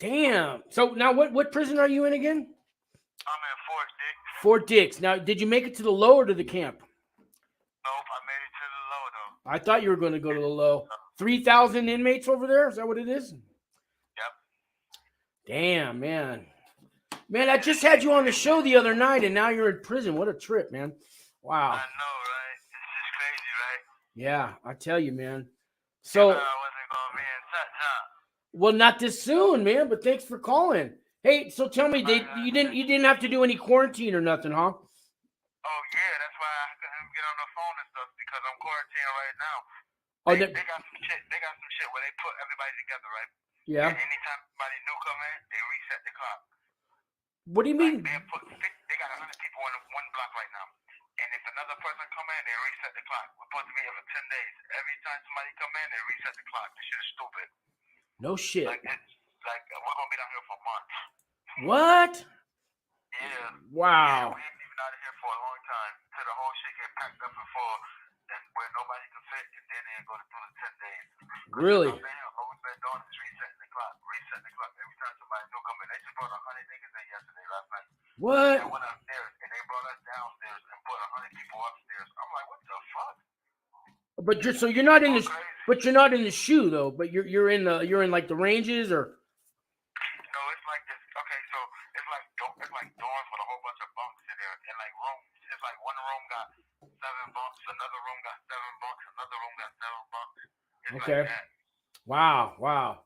Damn. So now what prison are you in again? I'm in Fort Dix. Fort Dix. Now, did you make it to the low or to the camp? Nope, I made it to the low though. I thought you were going to go to the low. 3,000 inmates over there? Is that what it is? Yep. Damn, man. Man, I just had you on the show the other night, and now you're in prison. What a trip, man. Wow. I know, right? It's just crazy, right? Yeah, I tell you, man. So, I wasn't going to be in touch, huh? well, not this soon, man, but thanks for calling. Hey, so tell me, you didn't have to do any quarantine or nothing, huh? Oh, yeah, that's why I couldn't get on the phone and stuff, because I'm quarantined right now. Oh, They got some shit where they put everybody together, right? Yeah. And anytime somebody new come in, they reset the clock. What do you mean? Like they got 100 people in one block right now. And if another person come in, they reset the clock. We're supposed to be here for 10 days. Every time somebody come in, they reset the clock. This shit is stupid. No shit. Like we're going to be down here for months. What? Yeah. Wow. Yeah, we ain't even out of here for a long time. Till the whole shit get packed up and full. And where nobody can fit, and then they go through the 10 days. Really? All we've been doing is resetting the clock. Every time somebody new come in, they just brought 100 niggas in yesterday, last night. What? They went upstairs, and they brought us downstairs and put 100 people upstairs. I'm like, what the fuck? But you're not in the you're not in the shoe though. But you're in like the ranges or. No, it's like this. Okay, so it's like dorms with a whole bunch of bunks in there, and like rooms. It's like one room got 7 bunks, another room got 7 bunks, another room got 7 bunks. It's Okay. Like that. Wow.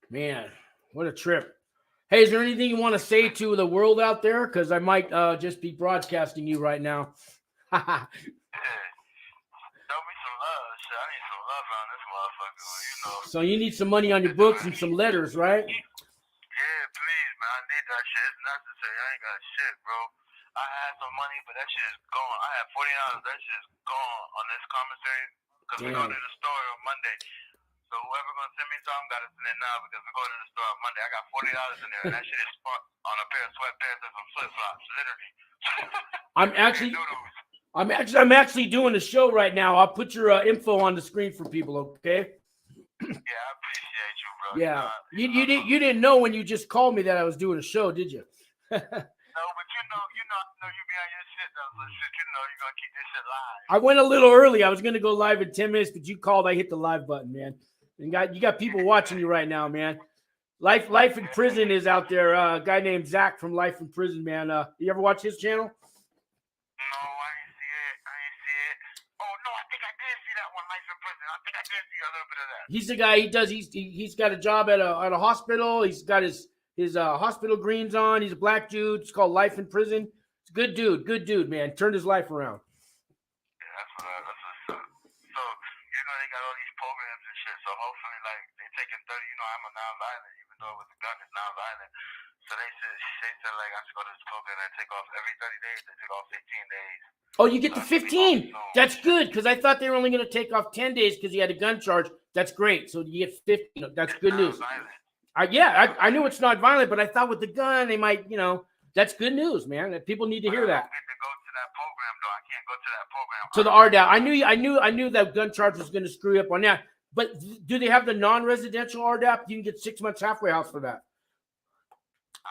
Man, what a trip. Hey, is there anything you want to say to the world out there? Because I might just be broadcasting you right now. Show me some love, shit. I need some love around this motherfucker, you know. So you need some money on your books and some letters, right? Yeah, please, man. I need that shit. It's necessary. I ain't got shit, bro. I had some money, but that shit is gone. I had $40. That shit is gone on this commissary because we go to the store on Monday. So whoever gonna send me something gotta send it now because we go to the store on Monday. I got $40 in there, and that shit is spent on a pair of sweatpants and some flip flops, literally. I'm actually doing a show right now. I'll put your info on the screen for people, okay? Yeah, I appreciate you, bro. Yeah, you didn't know when you just called me that I was doing a show, did you? No, but you know, you be on your shit though. So shit, you know, you're gonna keep this shit live. I went a little early. I was gonna go live in 10 minutes, but you called. I hit the live button, man. And you got people watching you right now, man. Life in Prison is out there. A guy named Zach from Life in Prison, man. You ever watch his channel? No, I didn't see it. Oh no, I think I did see that one, Life in Prison. I think I did see a little bit of that. He's the guy. He's got a job at a hospital. He's got his hospital greens on. He's a black dude. It's called Life in Prison. It's a good dude, man. Turned his life around. Yeah, that's what's up. So, you know, they got all these programs and shit. So hopefully, like, they taking 30. You know, I'm a non-violent, even though it was a gun, it's non-violent. So they said like I should go to this program and take off every 30 days. They take off 15 days. Oh, you get the 15. That's good because I thought they were only going to take off 10 days because he had a gun charge. That's great. So you get 15. That's good news. I knew it's not violent, but I thought with the gun they might, that's good news, man. That people need to hear that. I don't get to go to that program though. I can't go to that program. To the RDAP. I knew that gun charge was going to screw you up on that. But do they have the non-residential RDAP? You can get 6 months halfway house for that. I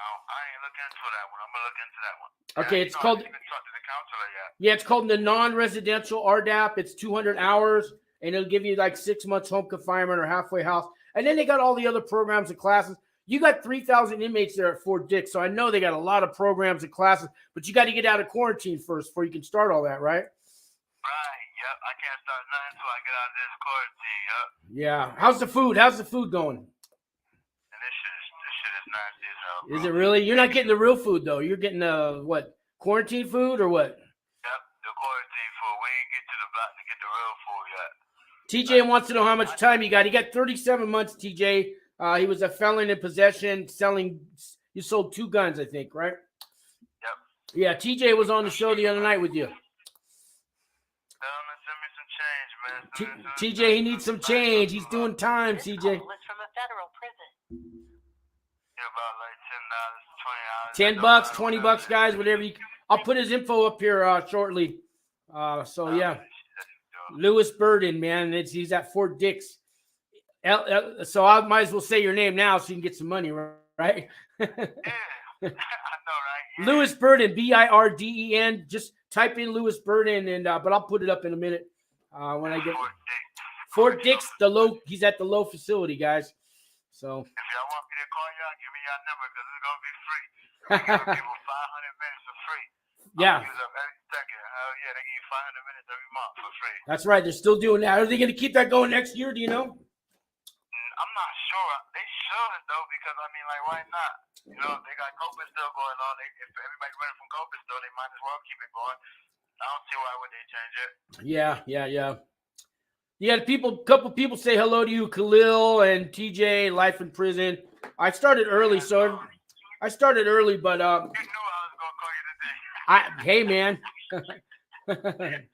ain't looking into that one. I'm gonna look into that one. Okay, it's called. I haven't even talked to the counselor yet. Yeah, it's called the non-residential RDAP. It's 200 hours, and it'll give you like 6 months home confinement or halfway house. And then they got all the other programs and classes. You got 3,000 inmates there at Fort Dix, so I know they got a lot of programs and classes. But you got to get out of quarantine first before you can start all that, right? Right. Yep. I can't start nothing until I get out of this quarantine. Yep. Yeah. How's the food? How's the food going? And this shit is nasty as hell. Bro. Is it really? You're not getting the real food though. You're getting what? Quarantine food or what? Yep, the quarantine food. We ain't get to the block to get the real food yet. TJ wants to know how much time you got. He got 37 months, TJ. He was a felon in possession, you sold 2 guns, I think, right? Yep. Yeah, TJ was on the show the other night with you. Tell him to send me some change, man. TJ, he needs some change. He's doing time, TJ. This call is from a federal prison. Yeah, about like $10, $20. $10, $20, guys, whatever you. I'll put his info up here shortly. So yeah, Lewis Burden, man, he's at Fort Dix. So I might as well say your name now so you can get some money, right? Yeah, I know, right? Yeah. Lewis Burden, Birden. Just type in Lewis Burden, and but I'll put it up in a minute when I get Fort Dix. The low. He's at the low facility, guys. So if y'all want me to call y'all, give me your number because it's gonna be free. We give people 500 minutes for free. yeah, Use up every second. Hell yeah, they give you 500 minutes every month for free. that's right. They're still doing that. Are they going to keep that going next year? Do you know? I'm not sure. They should though, because I mean, like, why not? You know, they got COVID still going on. If everybody's running from COVID still, they might as well keep it going. I don't see why would they change it. Yeah. You had couple people say hello to you, Khalil and TJ, life in prison. I started early, but You knew I was gonna call you today. hey man. Word, man,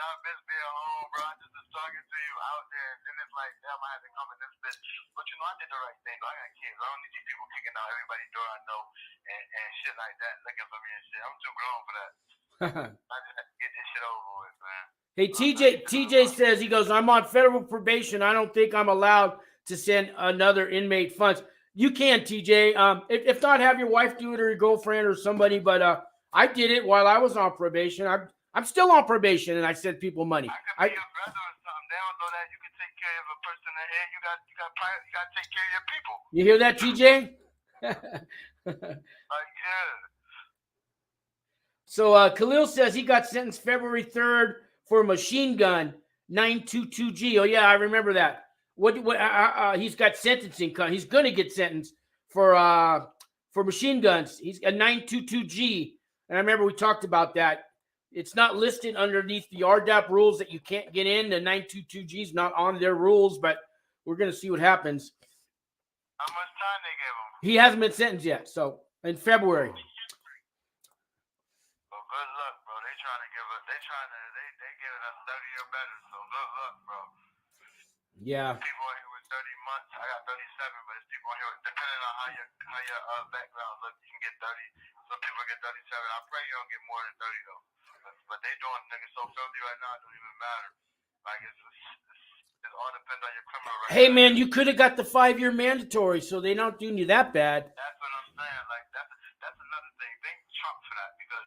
I miss being home, bro. I just was talking to you out there, and then it's like, damn, I had to come in this bitch. But you know, I did the right thing. I got kids. I don't need you people kicking out everybody's door I know and shit like that, looking for me and shit. I'm too grown for that. I just had to get this shit over with, man. Hey, TJ says, he goes, I'm on federal probation. I don't think I'm allowed to send another inmate funds. You can, TJ. If not, have your wife do it or your girlfriend or somebody. But I did it while I was on probation. I'm still on probation, and I sent people money. I could be your brother or something. They don't know that you can take care of a person ahead. You got to take care of your people. You hear that, TJ? Like, yeah. So Khalil says he got sentenced February 3rd for a machine gun, 922G. Oh, yeah, I remember that. He's got sentencing. He's going to get sentenced for machine guns. He's a 922G. And I remember we talked about that. It's not listed underneath the RDAP rules that you can't get in. The 922G is not on their rules, but we're going to see what happens. How much time they give him? He hasn't been sentenced yet, so in February. Well, good luck, bro. They giving us 30 or better, so good luck, bro. Yeah. People in here with 30 months. I got 37, but it's people in here, depending on how your background looks, you can get 30. Some people get 37. I pray you don't get more than 30, though. But they doing niggas so filthy right now, it don't even matter. Like, it all depends on your criminal record. Hey, man, you could have got the 5-year mandatory, so they don't do you that bad. That's what I'm saying. Like, that's another thing. Thank Trump for that, because,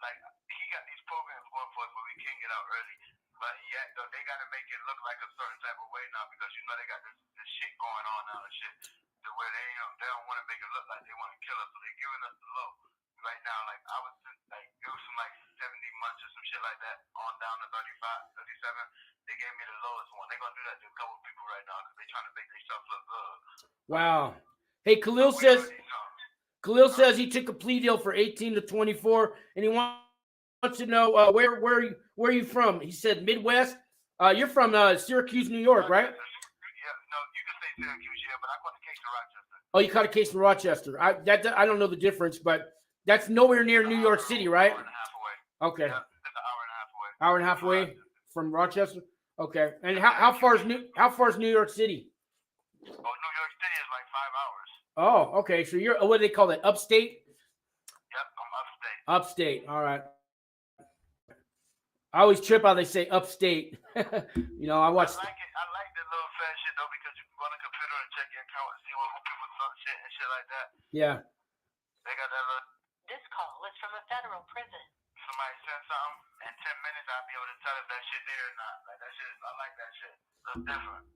like, he got these programs going for us where we can get out early. But yet, though, they got to make it look like a certain type of way now, because, you know, they got this shit going on now and shit, to where they don't want to make it look like they want to kill us, so they're giving us the low. Right now, like, I was like, it was some like 70 months or some shit like that, on down to 35, 37. They gave me the lowest one. They're going to do that to a couple people right now because they're trying to make themselves look good. Wow. Hey, Khalil says he took a plea deal for 18 to 24, and he wants to know where are you from? He said Midwest. You're from Syracuse, New York, right? Yeah, no, you can say Syracuse, yeah, but I caught a case in Rochester. Oh, you caught a case in Rochester. I don't know the difference, but that's nowhere near New York City, right? Hour and a half away. Okay. Yeah, it's an hour and a half away. Hour and a half away from Rochester. Okay. And how far is New York City? Oh, New York City is like 5 hours. Oh, okay. So you're, what do they call that? Upstate? Yep, I'm upstate. Upstate. All right. I always trip how they say upstate. You know, I watched. I like the little fat shit though, because you can go on the computer and check your account and see what people talk shit and shit like that. Yeah. They got that little. This call is from a federal prison. Somebody said something, in 10 minutes I'll be able to tell if that shit there or not. Like that shit, I like that shit. It's different.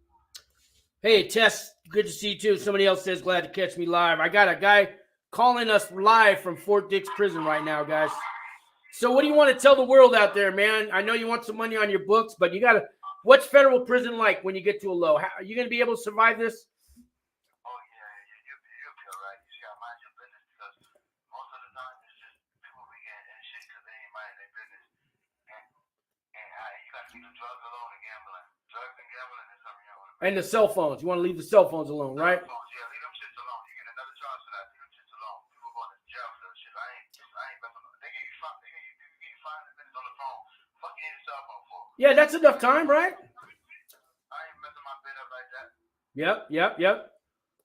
Hey, Tess, good to see you too. Somebody else says glad to catch me live. I got a guy calling us live from Fort Dix Prison right now, guys. So what do you want to tell the world out there, man? I know you want some money on your books, but you got to – what's federal prison like when you get to a low? Are you going to be able to survive this? Oh, yeah, you'll be all right. You just got to mind your business, because most of the time it's just people be getting in shit because they ain't minding their business. And you got to leave the drugs alone and gambling. Drugs and gambling is something you don't want to. And the cell phones. You want to leave the cell phones alone, right? Yeah, leave them shits alone. You get another charge for that. Leave them shits alone. People going to jail for that shit. I ain't messing with them. They give you 5 minutes on the phone. Fuck you in the cell phone for. Yeah, that's enough time, right? I ain't messing my bed up like that. Yep.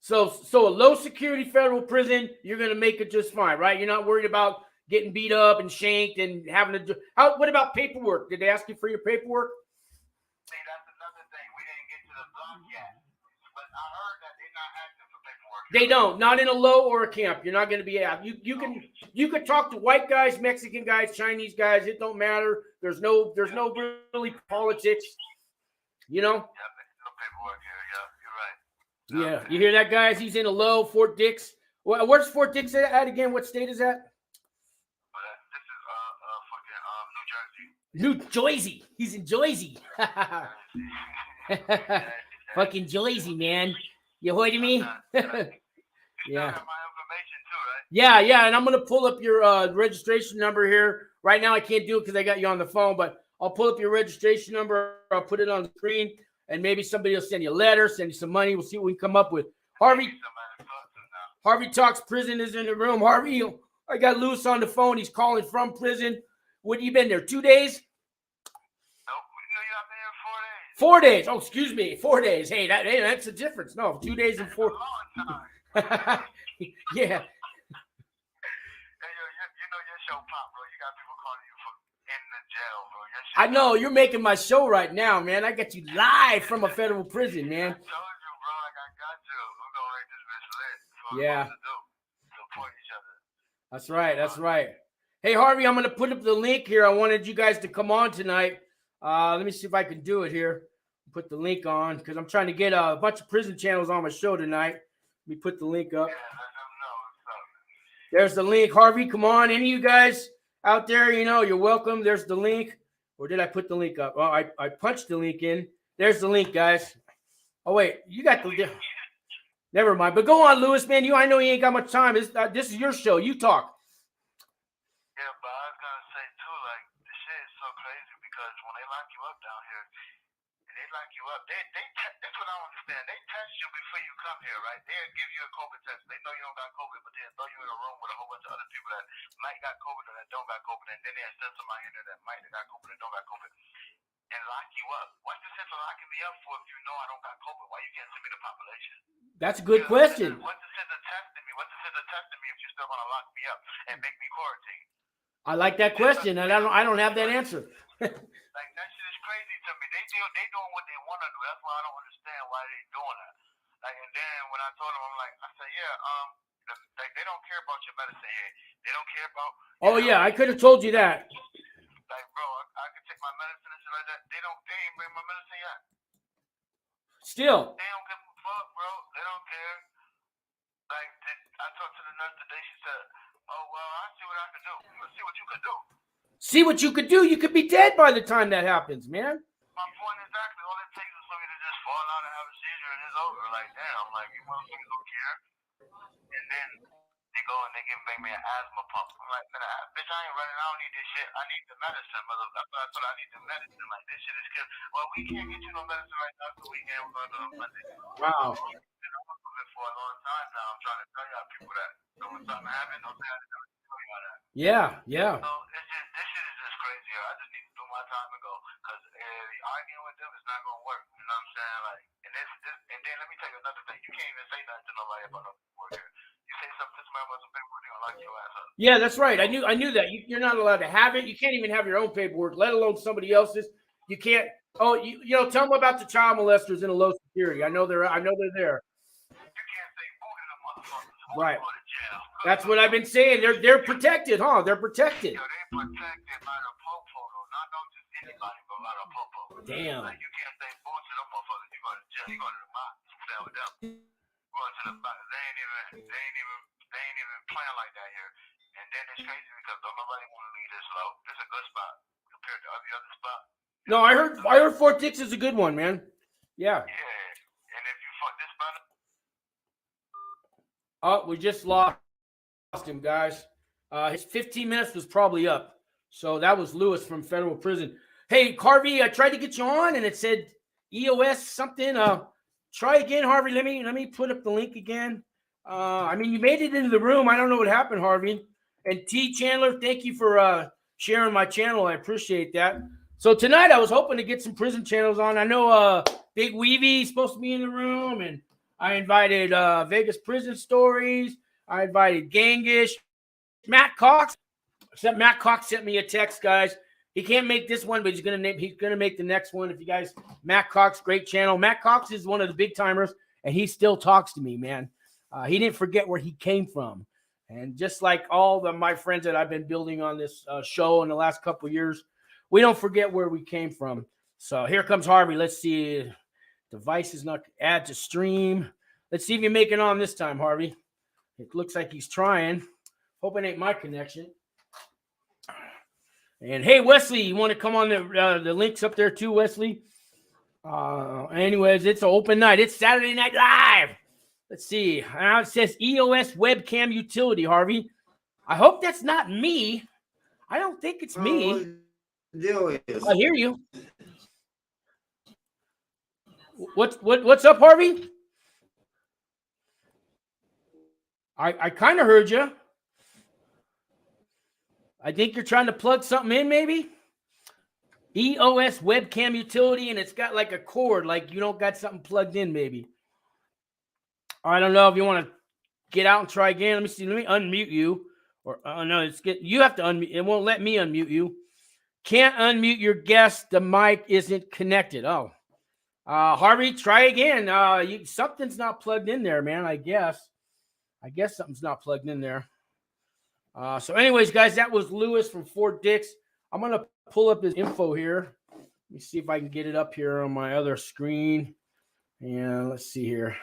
So a low security federal prison, you're going to make it just fine, right? You're not worried about getting beat up and shanked and having to do. What about paperwork? Did they ask you for your paperwork? See, that's another thing. not asking for paperwork. They don't. Not in a low or a camp. You're not going to be out. You can talk to white guys, Mexican guys, Chinese guys. It don't matter. There's no really politics. You know. Yeah, no paperwork here. Yeah, you're right. Yeah. You hear that, guys? He's in a low. Fort Dix. Well, where's Fort Dix at again? What state is that? This is New Jersey. He's in Jersey. Fucking Jersey, man. You heard me? You still have my information too, right? Yeah. And I'm going to pull up your registration number here. Right now, I can't do it because I got you on the phone, but I'll pull up your registration number. I'll put it on the screen, and maybe somebody will send you a letter, send you some money. We'll see what we can come up with. Harvey Talks Prison is in the room. Harvey, I got Lewis on the phone. He's calling from prison. What, you been there, 2 days? Nope. You know, I've been here 4 days. 4 days. Oh, excuse me. 4 days. Hey, that's a difference. No, 2 days and 4. That's a long time. Yeah. Hey, yo, you know your show pop, bro. You got people calling you from in the jail, bro. Your shit I know. You're making my show right now, man. I got you live from a federal prison, man. I told you, bro. Like I got you. We're gonna make this bitch lit. That's what Yeah. we're supposed to do. Support each other. That's right. That's right. Hey, Harvey, I'm going to put up the link here. I wanted you guys to come on tonight. Let me see if I can do it here. Put the link on because I'm trying to get a bunch of prison channels on my show tonight. Let me put the link up. Yeah, let them know what's up. There's the link. Harvey, come on. Any of you guys out there, you know, you're welcome. There's the link. Or did I put the link up? Oh, I punched the link in. There's the link, guys. Oh, wait. You got the... Never mind. But go on, Lewis, man. I know you ain't got much time. This is your show. You talk. Yeah, but I was gonna say too, like the shit is so crazy because when they lock you up down here, and they lock you up, that's what I don't understand. They test you before you come here, right? They'll give you a COVID test. They know you don't got COVID, but they'll throw you in a room with a whole bunch of other people that might got COVID or that don't got COVID, and then they'll send somebody in there that might have got COVID and don't got COVID, and lock you up. What's the sense of locking me up for if you know I don't got COVID? Why you can't send me the population? That's a good question. What's the sense of testing me? What's the sense of testing me if you're still gonna lock me up and make me quarantine? I like that question, and I don't have that answer. Like that shit is crazy to me. They doing what they want to do. That's why I don't understand why they doing that. Like, and then when I told them, I'm like, I said, yeah, they don't care about your medicine here. They don't care about. Oh yeah, I could have told you that. Like, bro, I could take my medicine and shit like that. They ain't bring my medicine yet. Still. They don't give a fuck, bro. They don't care. Like, I talked to the nurse today. She said, oh, well, I see what I can do. Let's see what you can do. See what you could do. You could be dead by the time that happens, man. My point exactly. All it takes is for me to just fall out and have a seizure and it's over. Like, damn, like, you motherfuckers don't care. And then they go and they bring me an asthma pump. I'm like, man, bitch, I ain't running. I don't need this shit. I need the medicine, mother. That's what I told her. I need the medicine. Like, this shit is killing. Well, we can't get you no medicine right now, so we can't. We're going to do it Monday. Wow. I've been moving for a long time now. I'm trying to tell y'all people that. So when something happens, don't tell y'all that. Yeah. So this shit is just crazy. I just need to do my time and go. Because arguing with them is not going to work. You know what I'm saying? Like, and then let me tell you another thing. You can't even say nothing to nobody about no paperwork here. You say something to somebody about some paperwork, they're going to lock your ass up. Yeah, that's right. I knew that. You're not allowed to have it. You can't even have your own paperwork, let alone somebody else's. You can't. Oh, you know, tell them about the child molesters in a low security. I know they're there. You can't say boo to them motherfuckers. Right. Go to jail. That's what I've been saying. They're protected, huh? They're protected. Yo, they protected by the popo, though. Not just anybody, but by the popo. Damn. Like, you can't say boo to them motherfuckers. You go to jail. You go to the box. Stand with them. Going to the box. They ain't even playing like that here. And then it's crazy because don't nobody want to leave this low. This is a good spot compared to every other spot. No, I heard Fort Dix is a good one, man. Yeah. Yeah. And if you fuck this spot up. Oh, we just lost him, guys. His 15 minutes was probably up. So that was Lewis from federal prison. Hey, Harvey, I tried to get you on and it said EOS something. Try again, Harvey. Let me put up the link again. I mean, you made it into the room. I don't know what happened, Harvey. And T. Chandler, thank you for sharing my channel. I appreciate that. So tonight I was hoping to get some prison channels on. I know Big Weavy is supposed to be in the room, and I invited Vegas Prison Stories. I invited Gangish. Matt Cox. Except Matt Cox sent me a text, guys. He can't make this one, but he's gonna make the next one. If you guys, Matt Cox, great channel. Matt Cox is one of the big timers. and he still talks to me, man. He didn't forget where he came from. And just like all my friends that I've been building on this show in the last couple of years, we don't forget where we came from. So here comes Harvey. Let's see. Device is not add to stream. Let's see if you make it on this time, Harvey. It looks like he's trying. Hope it ain't my connection. And hey, Wesley, you want to come on the links up there too, Wesley? Anyways, it's an open night. It's Saturday Night Live. Let's see. Now it says EOS webcam utility, Harvey. I hope that's not me. I don't think it's me. I hear you. What's up, Harvey? I kind of heard you. I think you're trying to plug something in, maybe. EOS webcam utility, and it's got like a cord, like you don't got something plugged in, maybe. I don't know if you want to get out and try again. Let me see. Let me unmute you. Or no, you have to unmute. It won't let me unmute you. Can't unmute your guest. The mic isn't connected. Oh, Harvey, try again. Something's not plugged in there, man. I guess something's not plugged in there. So, anyways, guys, that was Lewis from Fort Dix. I'm gonna pull up his info here. Let me see if I can get it up here on my other screen. And let's see here.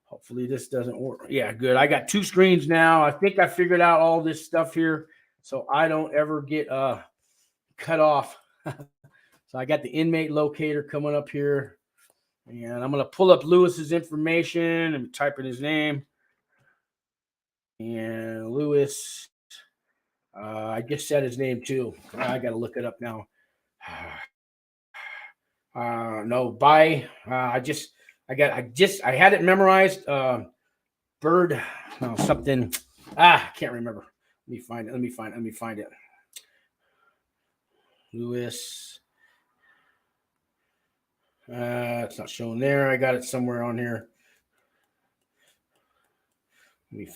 Hopefully this doesn't work. Yeah, good. I got two screens now. I think I figured out all this stuff here so I don't ever get cut off. So I got the inmate locator coming up here. And I'm going to pull up Lewis's information and type in his name. And Lewis, I just said his name too. I got to look it up now. No, I had it memorized. Bird, no, something. I can't remember. Let me find it. Lewis. It's not showing there. I got it somewhere on here. Let me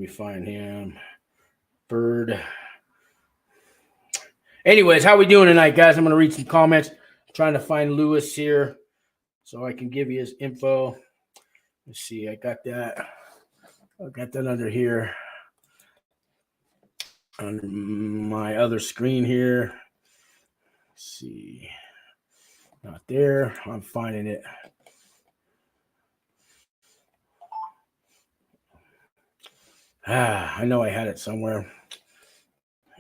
find him. Bird. Anyways, how we doing tonight, guys? I'm going to read some comments. I'm trying to find Lewis here so I can give you his info. Let's see. I got that under here on my other screen here. Let's see. Not there. I'm finding it. I know I had it somewhere.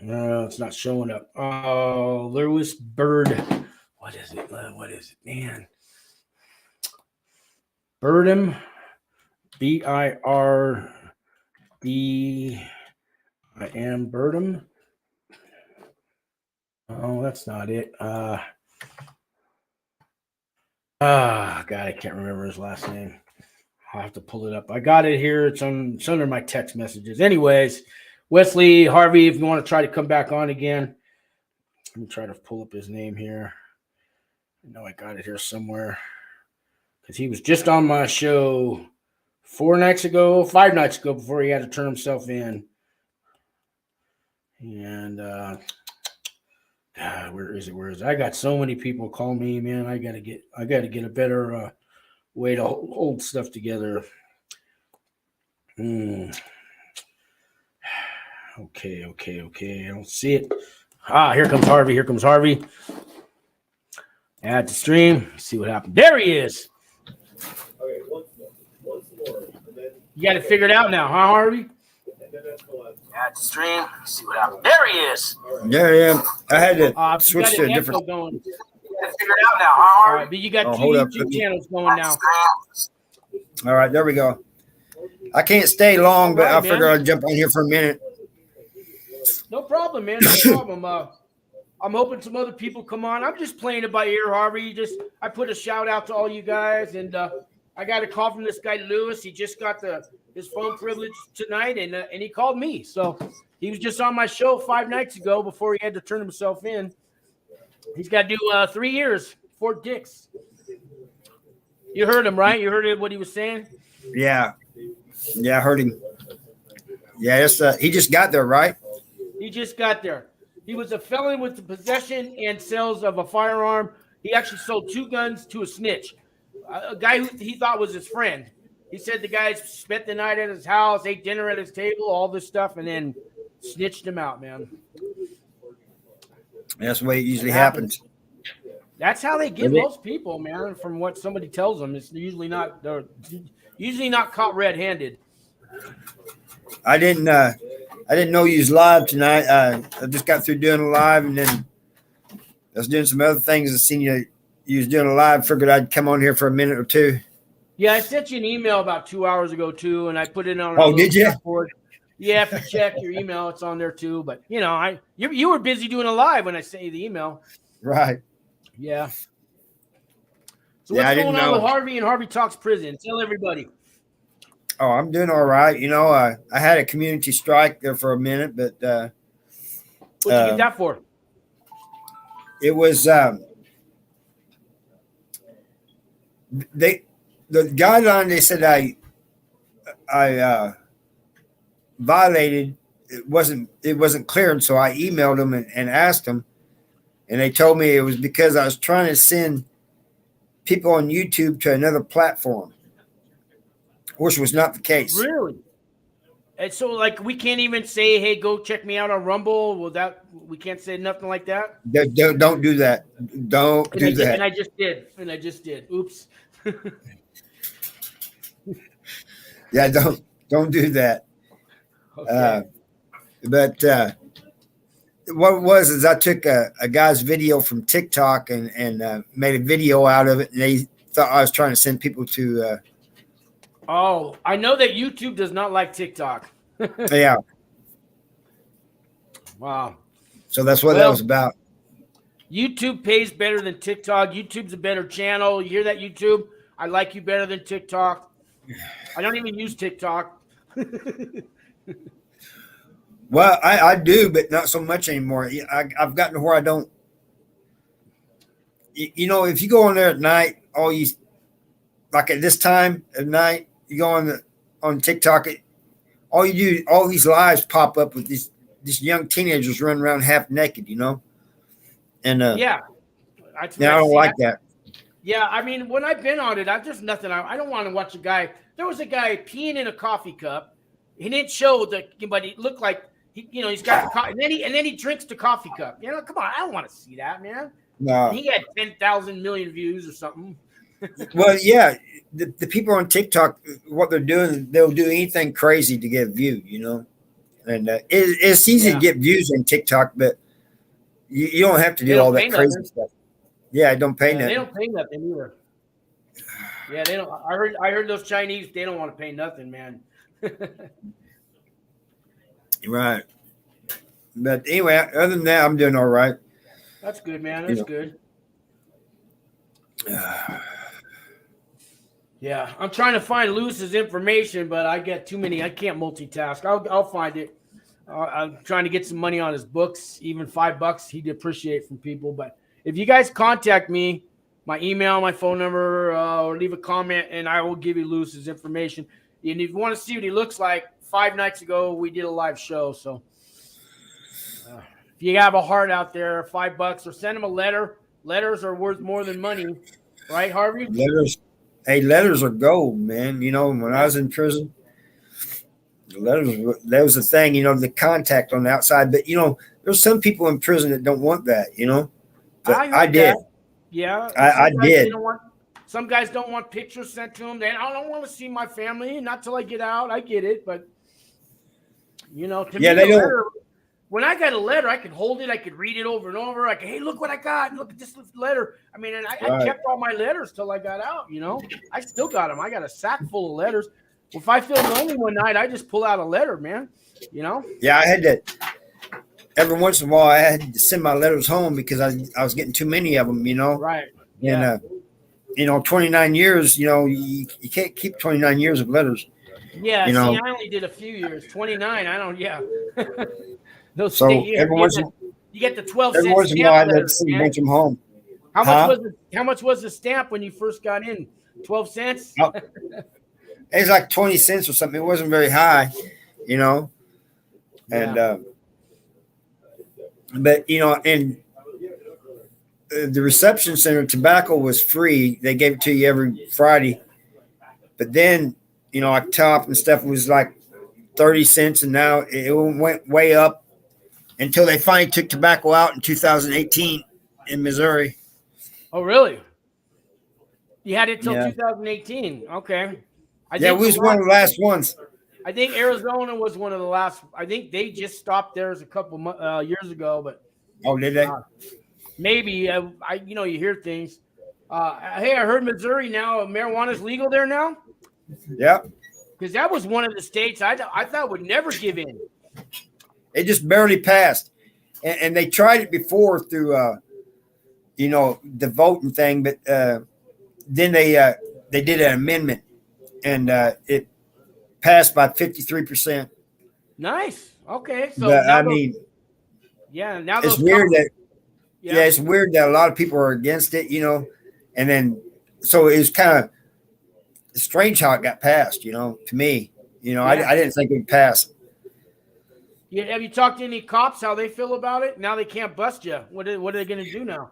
No, it's not showing up. Oh, Lewis Bird. What is it, man? Birdham. Birdim. Birdham. Oh, that's not it. God, I can't remember his last name. I'll have to pull it up. I got it here. It's under my text messages. Anyways, Wesley, Harvey, if you want to try to come back on again, let me try to pull up his name here. I know I got it here somewhere because he was just on my show 5 nights ago before he had to turn himself in. And where is it? I got so many people call me, man. I gotta get a better way to hold stuff together. Okay. I don't see it. Here comes Harvey. Add to stream. See what happened. There he is. Okay, once more. You got it figured out now, huh, Harvey? Add to stream. See what happened. There he is. Yeah. I had to switch to a different. Going. You got it figured out now, huh, Harvey? But you got two YouTube channels going now. All right, there we go. I can't stay long, but I figure I'll jump on here for a minute. No problem, man. No problem. I'm hoping some other people come on. I'm just playing it by ear, Harvey. I put a shout out to all you guys, and I got a call from this guy Lewis. He just got his phone privilege tonight, and he called me. So he was just on my show 5 nights ago before he had to turn himself in. He's got to do 3 years, Fort Dix. You heard him, right? You heard what he was saying? Yeah, I heard him. Yeah, he just got there, right? He just got there. He was a felon with the possession and sales of a firearm. He actually sold 2 guns to a snitch. a guy who he thought was his friend. He said the guy spent the night at his house, ate dinner at his table, all this stuff, and then snitched him out, man. That's the way it usually happens. That's how they get most people, man. From what somebody tells them, it's usually not. They're usually not caught red-handed. I didn't know you was live tonight. I just got through doing a live, and then I was doing some other things. I seen you was doing a live. Figured I'd come on here for a minute or two. Yeah, I sent you an email about 2 hours ago too, and I put it on. Oh, did you? Board. Yeah, if you check your email, it's on there too. But you know, you were busy doing a live when I sent you the email. Right. Yeah. So what's going on with Harvey and Harvey Talks Prison? Tell everybody. Oh, I'm doing all right. You know, I had a community strike there for a minute, but what'd you get that for? It was the guideline they said I violated. It wasn't clear, and so I emailed them and asked them, and they told me it was because I was trying to send people on YouTube to another platform, which was not the case. Really? And so, like, we can't even say, "Hey, go check me out on Rumble." We can't say nothing like that. Don't do that. Don't do that. And I just did. Oops. Yeah, don't do that. Okay. But what it was is I took a guy's video from TikTok and made a video out of it, and they thought I was trying to send people to. Oh, I know that YouTube does not like TikTok. Yeah. Wow. So that's what that was about. YouTube pays better than TikTok. YouTube's a better channel. You hear that, YouTube? I like you better than TikTok. I don't even use TikTok. Well, I do, but not so much anymore. I've gotten to where I don't. You know, if you go on there at night, like at this time of night, you go on TikTok, all these lives pop up with these young teenagers running around half naked, you know? And yeah. I don't like that. Yeah, I mean, when I've been on it, there's nothing. I don't want to watch a guy. There was a guy peeing in a coffee cup. He didn't show but he looked like he's got the coffee, and then he drinks the coffee cup. You know, come on, I don't want to see that, man. No. He had 10,000 million views or something. Well, yeah, the people on TikTok, what they're doing, they'll do anything crazy to get a view, you know. And it's easy to get views on TikTok, but you don't have to do all that crazy stuff. Yeah, don't pay nothing. They don't pay nothing either. Yeah, they don't. I heard those Chinese, they don't want to pay nothing, man. Right. But anyway, other than that, I'm doing all right. That's good, man. That's good. Yeah, I'm trying to find Lewis's information, but I get too many. I can't multitask. I'll find it. I'm trying to get some money on his books, even $5 he'd appreciate from people. But if you guys contact me, my email, my phone number, or leave a comment, and I will give you Lewis's information. And if you want to see what he looks like, 5 nights ago we did a live show. So if you have a heart out there, $5, or send him a letter. Letters are worth more than money, right, Harvey? Letters are gold, man. You know, when I was in prison, letters, that was the thing, you know, the contact on the outside. But, you know, there's some people in prison that don't want that, you know. But I did. That. Yeah. I did. Some guys don't want pictures sent to them. I don't want to see my family, not till I get out. I get it. But, you know, to me, they don't. Letter, when I got a letter, I could hold it. I could read it over and over. I could, hey, look what I got. Look at this letter. I mean, and I kept all my letters till I got out, you know. I still got them. I got a sack full of letters. If I feel lonely one night, I just pull out a letter, man, you know. Yeah, I had to. Every once in a while, I had to send my letters home because I was getting too many of them, you know. Right. Yeah. And, you know, 29 years, you know, you can't keep 29 years of letters. Yeah, you know? I only did a few years. 29, I don't, yeah. Those so you get the 12 cents. Every once in a while, I had to send a bunch of them home. How much was the stamp when you first got in? 12 cents? Oh, it was like 20 cents or something. It wasn't very high, you know. And, but, you know, and the reception center, tobacco was free. They gave it to you every Friday. But then, like top and stuff was like 30 cents, and now it went way up until they finally took tobacco out in 2018 in Missouri. Oh, really? You had it till Yeah. 2018. Okay. Yeah, we was one of the last ones. I think Arizona was one of the last. I think they just stopped theirs a couple years ago, but Oh, did they? maybe you hear things. Hey, I heard Missouri now marijuana is legal there now. Yep. Because that was one of the states I thought would never give in. It just barely passed, and they tried it before through the voting thing, but then they did an amendment, and it passed by 53%. Nice. Okay. So But, now now it's those weird that yeah, it's weird that a lot of people are against it, and then so it was kind of strange how it got passed, to me. I didn't think it would pass. Yeah, have you talked to any cops how they feel about it? Now they can't bust you. What are they going to do now?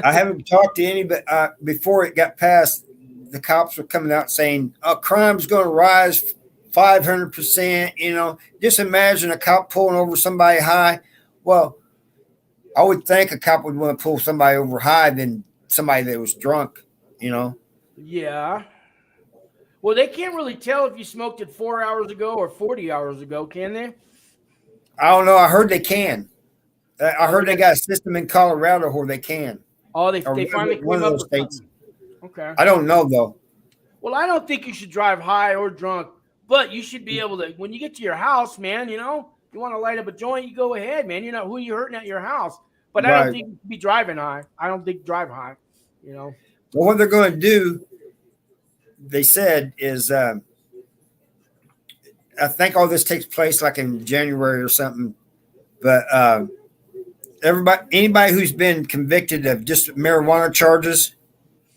I haven't talked to any, but before it got passed, the cops were coming out saying, crime's going to rise 500%. Just imagine a cop pulling over somebody high. Well, I would think a cop would want to pull somebody over high than somebody that was drunk, Yeah. Well, they can't really tell if you smoked it 4 hours ago or 40 hours ago, can they? I don't know. I heard they can. I heard they got a system in Colorado where they can. Oh, they finally one came of up those with states. something. Okay. I don't know though. Well, I don't think you should drive high or drunk, but you should be able to. When you get to your house, man, you want to light up a joint, you go ahead, man. Who you hurting at your house. But I don't think you should be driving high. I don't think drive high. Well, what they're going to do, they said, is I think all this takes place like in January or something. But anybody who's been convicted of just marijuana charges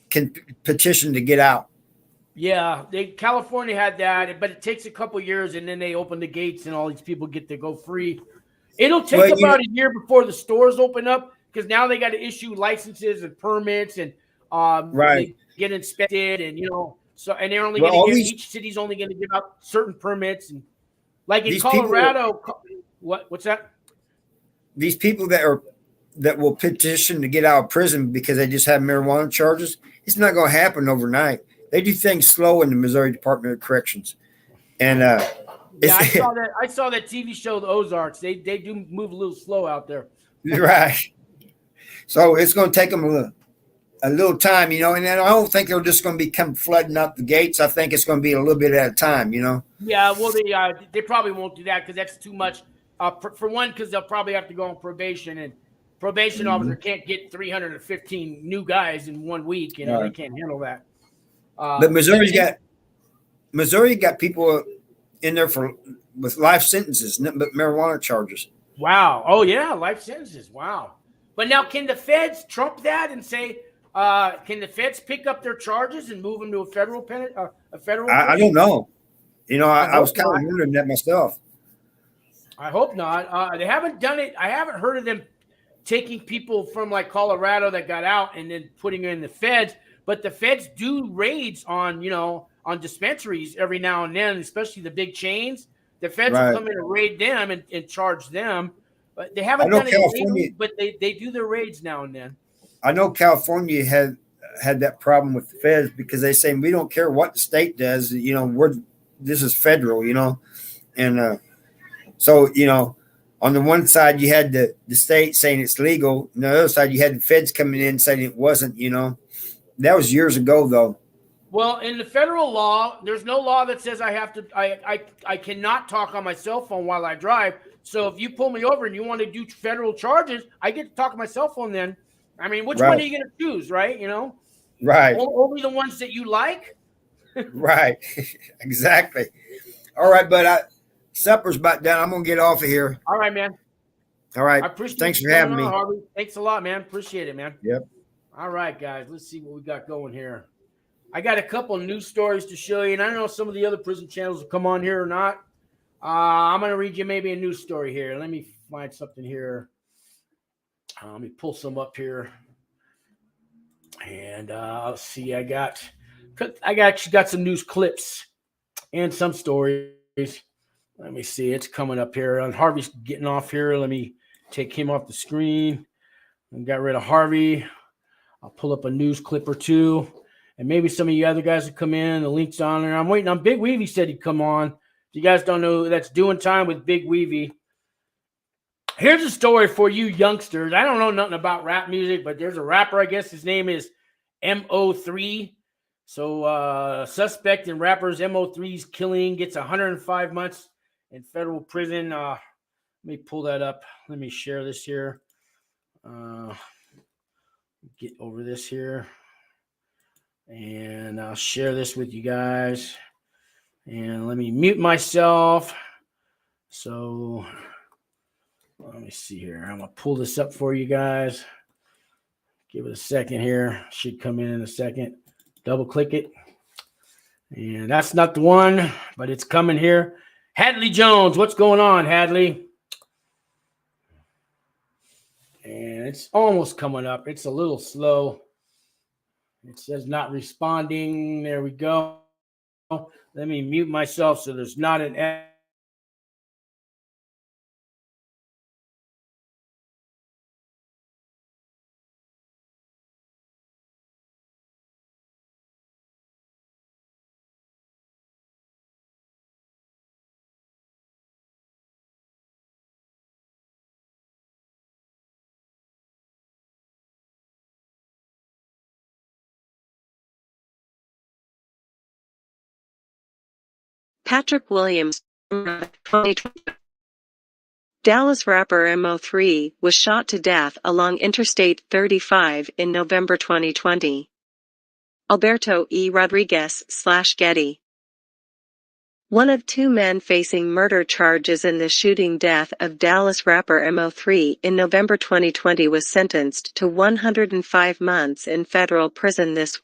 can petition to get out. Yeah, California had that, but it takes a couple years, and then they open the gates, and all these people get to go free. It'll take about a year before the stores open up, because now they got to issue licenses and permits, and they get inspected, and so and they're only going to each city's only going to give out certain permits, and like in Colorado, what's that? These people that will petition to get out of prison because they just have marijuana charges, it's not going to happen overnight. They do things slow in the Missouri Department of Corrections, and I saw that TV show, The Ozarks. They do move a little slow out there. Right. So it's going to take them a little time, and then I don't think they're just going to come flooding out the gates. I think it's going to be a little bit at a time, Yeah, well, they probably won't do that because that's too much. For one, because they'll probably have to go on probation, and probation officer can't get 315 new guys in 1 week. They can't handle that. But Missouri got people in there with life sentences, but marijuana charges. Wow. Oh yeah, life sentences. Wow. But now, can the feds trump that and say, can the feds pick up their charges and move them to a federal I don't know. I was kind of wondering that myself. I hope not. They haven't done it. I haven't heard of them taking people from like Colorado that got out and then putting them in the feds. But the feds do raids on dispensaries every now and then, especially the big chains. The feds will come in and raid them and charge them. But they haven't done it legally, but they do their raids now and then. I know California had that problem with the feds because they say we don't care what the state does. This is federal, and so on the one side you had the state saying it's legal, and the other side you had the feds coming in saying it wasn't. That was years ago, though. Well, in the federal law, there's no law that says I cannot talk on my cell phone while I drive. So if you pull me over and you want to do federal charges, I get to talk on my cell phone then. I mean, which one are you going to choose, right? Right. Only the ones that you like. Right. Exactly. All right, but supper's about done. I'm going to get off of here. All right, man. All right. I appreciate Thanks for having me. Harvey. Thanks a lot, man. Appreciate it, man. Yep. All right, guys. Let's see what we got going here. I got a couple of news stories to show you, and I don't know if some of the other prison channels will come on here or not. I'm going to read you maybe a news story here. Let me find something here. Let me pull some up here. And let's see, I actually got some news clips and some stories. Let me see, it's coming up here. Harvey's getting off here. Let me take him off the screen. I got rid of Harvey. I'll pull up a news clip or two, and maybe some of you other guys will come in. The link's on there. I'm waiting on Big Weavy. Said he'd come on. If you guys don't know, that's Doing Time with Big Weavy. Here's a story for you youngsters. I don't know nothing about rap music, but there's a rapper, I guess his name is MO3. So suspect in rappers MO3's killing gets 105 months in federal prison. Let me pull that up. Let me share this here. Get over this here. And I'll share this with you guys. And let me mute myself. So let me see here. I'm going to pull this up for you guys. Give it a second here. Should come in a second. Double click it. And that's not the one, but it's coming here. Hadley Jones, what's going on, Hadley? And it's almost coming up. It's a little slow. It says not responding. There we go. Let me mute myself so there's not an ad. Patrick Williams, 2020. Dallas rapper MO3 was shot to death along Interstate 35 in November 2020. Alberto E. Rodriguez/Getty. One of two men facing murder charges in the shooting death of Dallas rapper MO3 in November 2020 was sentenced to 105 months in federal prison this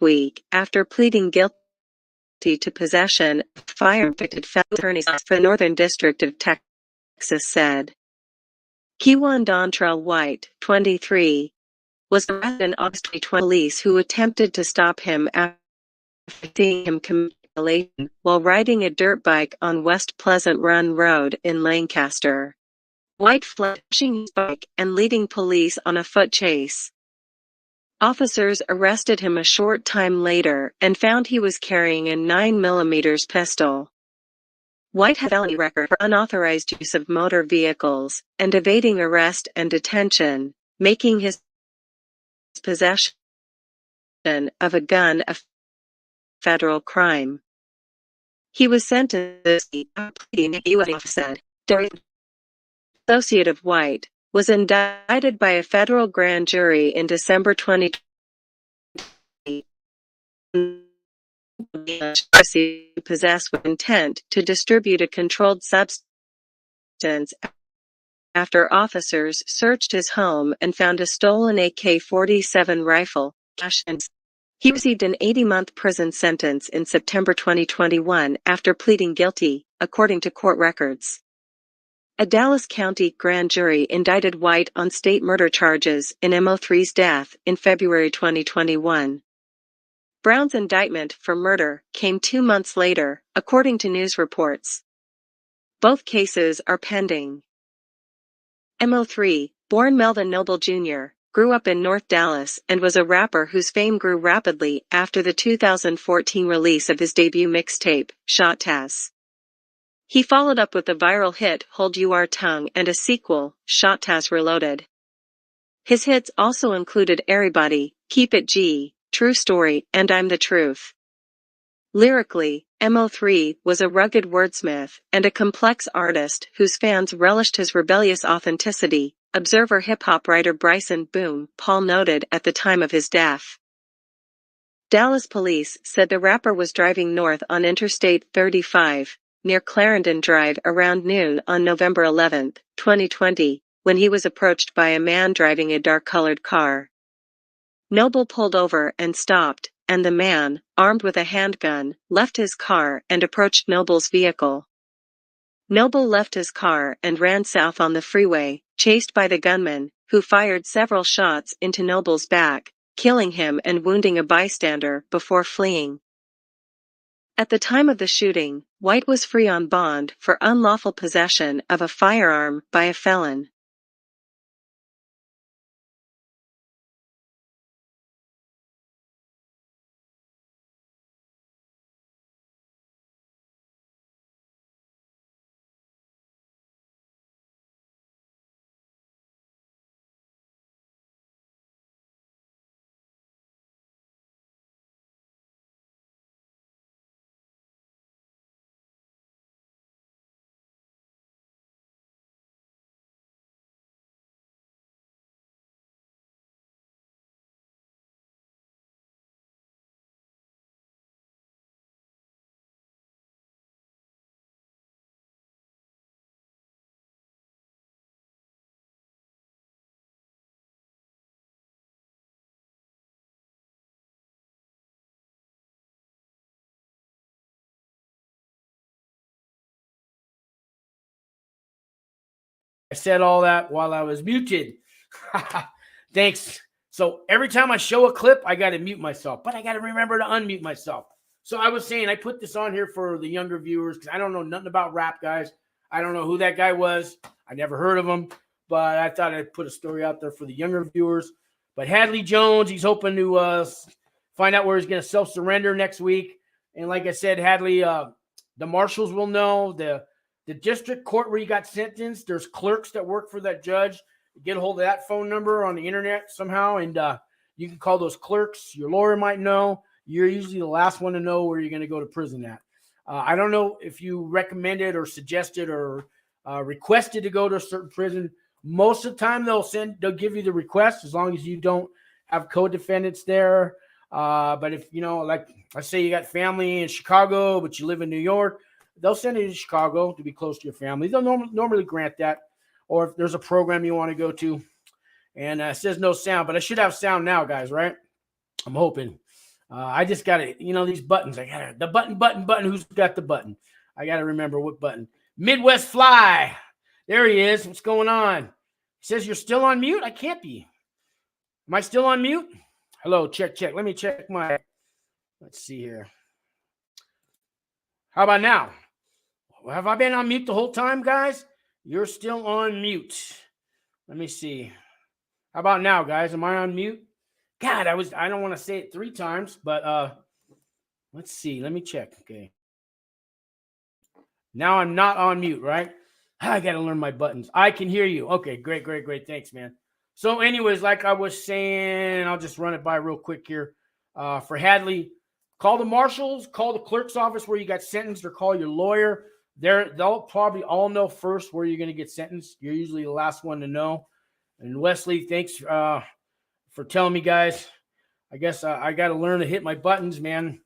week after pleading guilty to possession of a firearm. Federal attorneys for the Northern District of Texas said. Kewan Dontrell White, 23, was arrested in August 2020 by police who attempted to stop him after seeing him commit a violation while riding a dirt bike on West Pleasant Run Road in Lancaster. White fled, pushing his bike and leading police on a foot chase. Officers arrested him a short time later and found he was carrying a 9mm pistol. White had a felony record for unauthorized use of motor vehicles and evading arrest and detention, making his possession of a gun a federal crime. He was sentenced to pleading, U.S. said. Associate of White was indicted by a federal grand jury in December 2020. Possessed with intent to distribute a controlled substance after officers searched his home and found a stolen AK-47 rifle, cash, and he received an 80-month prison sentence in September 2021 after pleading guilty, according to court records. A Dallas County grand jury indicted White on state murder charges in MO3's death in February 2021. Brown's indictment for murder came 2 months later, according to news reports. Both cases are pending. MO3, born Melvin Noble Jr., grew up in North Dallas and was a rapper whose fame grew rapidly after the 2014 release of his debut mixtape, Shot Taz. He followed up with the viral hit Hold Your Tongue and a sequel, Shot Taz Reloaded. His hits also included Everybody, Keep It G, True Story, and I'm the Truth. Lyrically, MO3 was a rugged wordsmith and a complex artist whose fans relished his rebellious authenticity, Observer hip-hop writer Bryson Boom Paul noted at the time of his death. Dallas police said the rapper was driving north on Interstate 35, near Clarendon Drive around noon on November 11, 2020, when he was approached by a man driving a dark-colored car. Noble pulled over and stopped, and the man, armed with a handgun, left his car and approached Noble's vehicle. Noble left his car and ran south on the freeway, chased by the gunman, who fired several shots into Noble's back, killing him and wounding a bystander before fleeing. At the time of the shooting, White was free on bond for unlawful possession of a firearm by a felon. I said all that while I was muted. Thanks. So every time I show a clip, I got to mute myself, but I got to remember to unmute myself. So I was saying, I put this on here for the younger viewers because I don't know nothing about rap, guys. I don't know who that guy was. I never heard of him, but I thought I'd put a story out there for the younger viewers. But Hadley Jones, he's hoping to find out where he's going to self-surrender next week. And like I said, Hadley, the marshals will know. The district court where he got sentenced, there's clerks that work for that judge. Get a hold of that phone number on the internet somehow, and you can call those clerks. Your lawyer might know. You're usually the last one to know where you're going to go to prison at. I don't know if you recommended or suggested or requested to go to a certain prison. Most of the time, they'll give you the request as long as you don't have co-defendants there. But if, like I say you got family in Chicago, but you live in New York, they'll send you to Chicago to be close to your family. They'll normally grant that. Or if there's a program you want to go to. And it says no sound, but I should have sound now, guys, right? I'm hoping. I just got to, these buttons. I got the button. Who's got the button? I got to remember what button. Midwest Fly. There he is. What's going on? He says you're still on mute? I can't be. Am I still on mute? Hello, check. Let me check let's see here. How about now? Have I been on mute the whole time, guys? You're still on mute. Let me see. How about now, guys? Am I on mute? God, I don't want to say it 3 times, but let's see. Let me check. Okay. Now I'm not on mute, right? I got to learn my buttons. I can hear you. Okay, great. Thanks, man. So anyways, like I was saying, I'll just run it by real quick here. For Hadley, call the marshals, call the clerk's office where you got sentenced, or call your lawyer. They'll probably all know first where you're going to get sentenced. You're usually the last one to know. And Wesley, thanks for telling me, guys. I guess I got to learn to hit my buttons, man.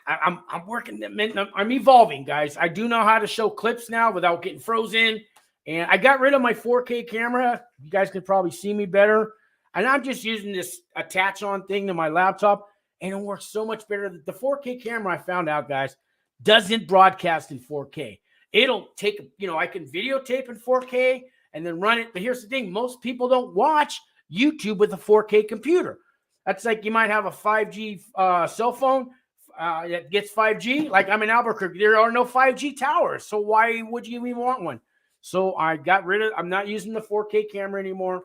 I'm working. I'm evolving, guys. I do know how to show clips now without getting frozen. And I got rid of my 4K camera. You guys can probably see me better. And I'm just using this attach-on thing to my laptop. And it works so much better. The 4K camera, I found out, guys, doesn't broadcast in 4K. It'll take, I can videotape in 4K and then run it. But here's the thing. Most people don't watch YouTube with a 4K computer. That's like you might have a 5G cell phone that gets 5G. Like I'm in Albuquerque. There are no 5G towers. So why would you even want one? So I got rid of I'm not using the 4K camera anymore.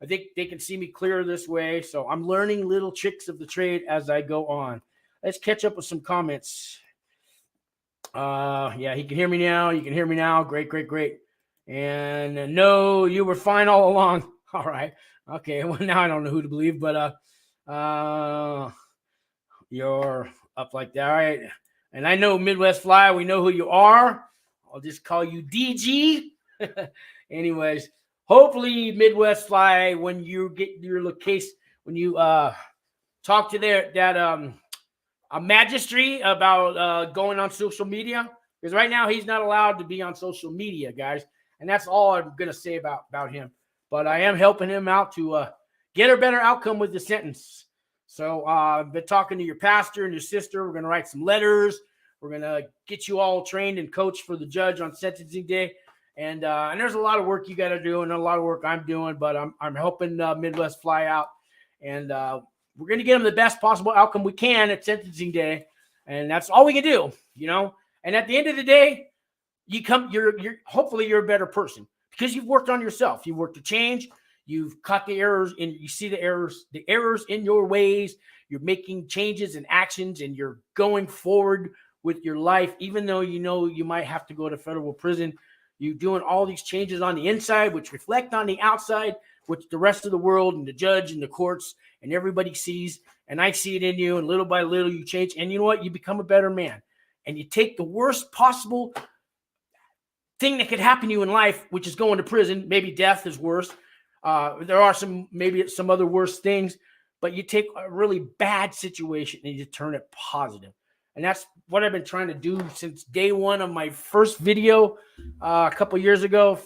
I think they can see me clearer this way. So I'm learning little tricks of the trade as I go on. Let's catch up with some comments. Yeah, he can hear me now. You can hear me now. Great. And no, you were fine all along. All right. Okay. Well, now I don't know who to believe, but you're up like that. All right. And I know Midwest Fly. We know who you are. I'll just call you DG. Anyways, hopefully Midwest Fly, when you get your case, when you talk to that a magistrate about going on social media, because right now he's not allowed to be on social media, guys. And that's all I'm going to say about him. But I am helping him out to get a better outcome with the sentence. So I've been talking to your pastor and your sister. We're going to write some letters. We're going to get you all trained and coached for the judge on sentencing day. And there's a lot of work you got to do and a lot of work I'm doing, but I'm helping Midwest Fly out. and we're going to get him the best possible outcome we can at sentencing day, and that's all we can do, you know. And at the end of the day, you're hopefully you're a better person because you've worked on yourself. You've worked to change. You've caught the errors, and you see the errors in your ways. You're making changes and actions, and you're going forward with your life, even though you know you might have to go to federal prison. You're doing all these changes on the inside, which reflect on the outside, which the rest of the world and the judge and the courts and everybody sees. And I see it in you, and little by little you change. And you know what? You become a better man. And you take the worst possible thing that could happen to you in life, which is going to prison. Maybe death is worse. There are maybe some other worse things, but you take a really bad situation and you turn it positive. And that's what I've been trying to do since day one of my first video a couple years ago.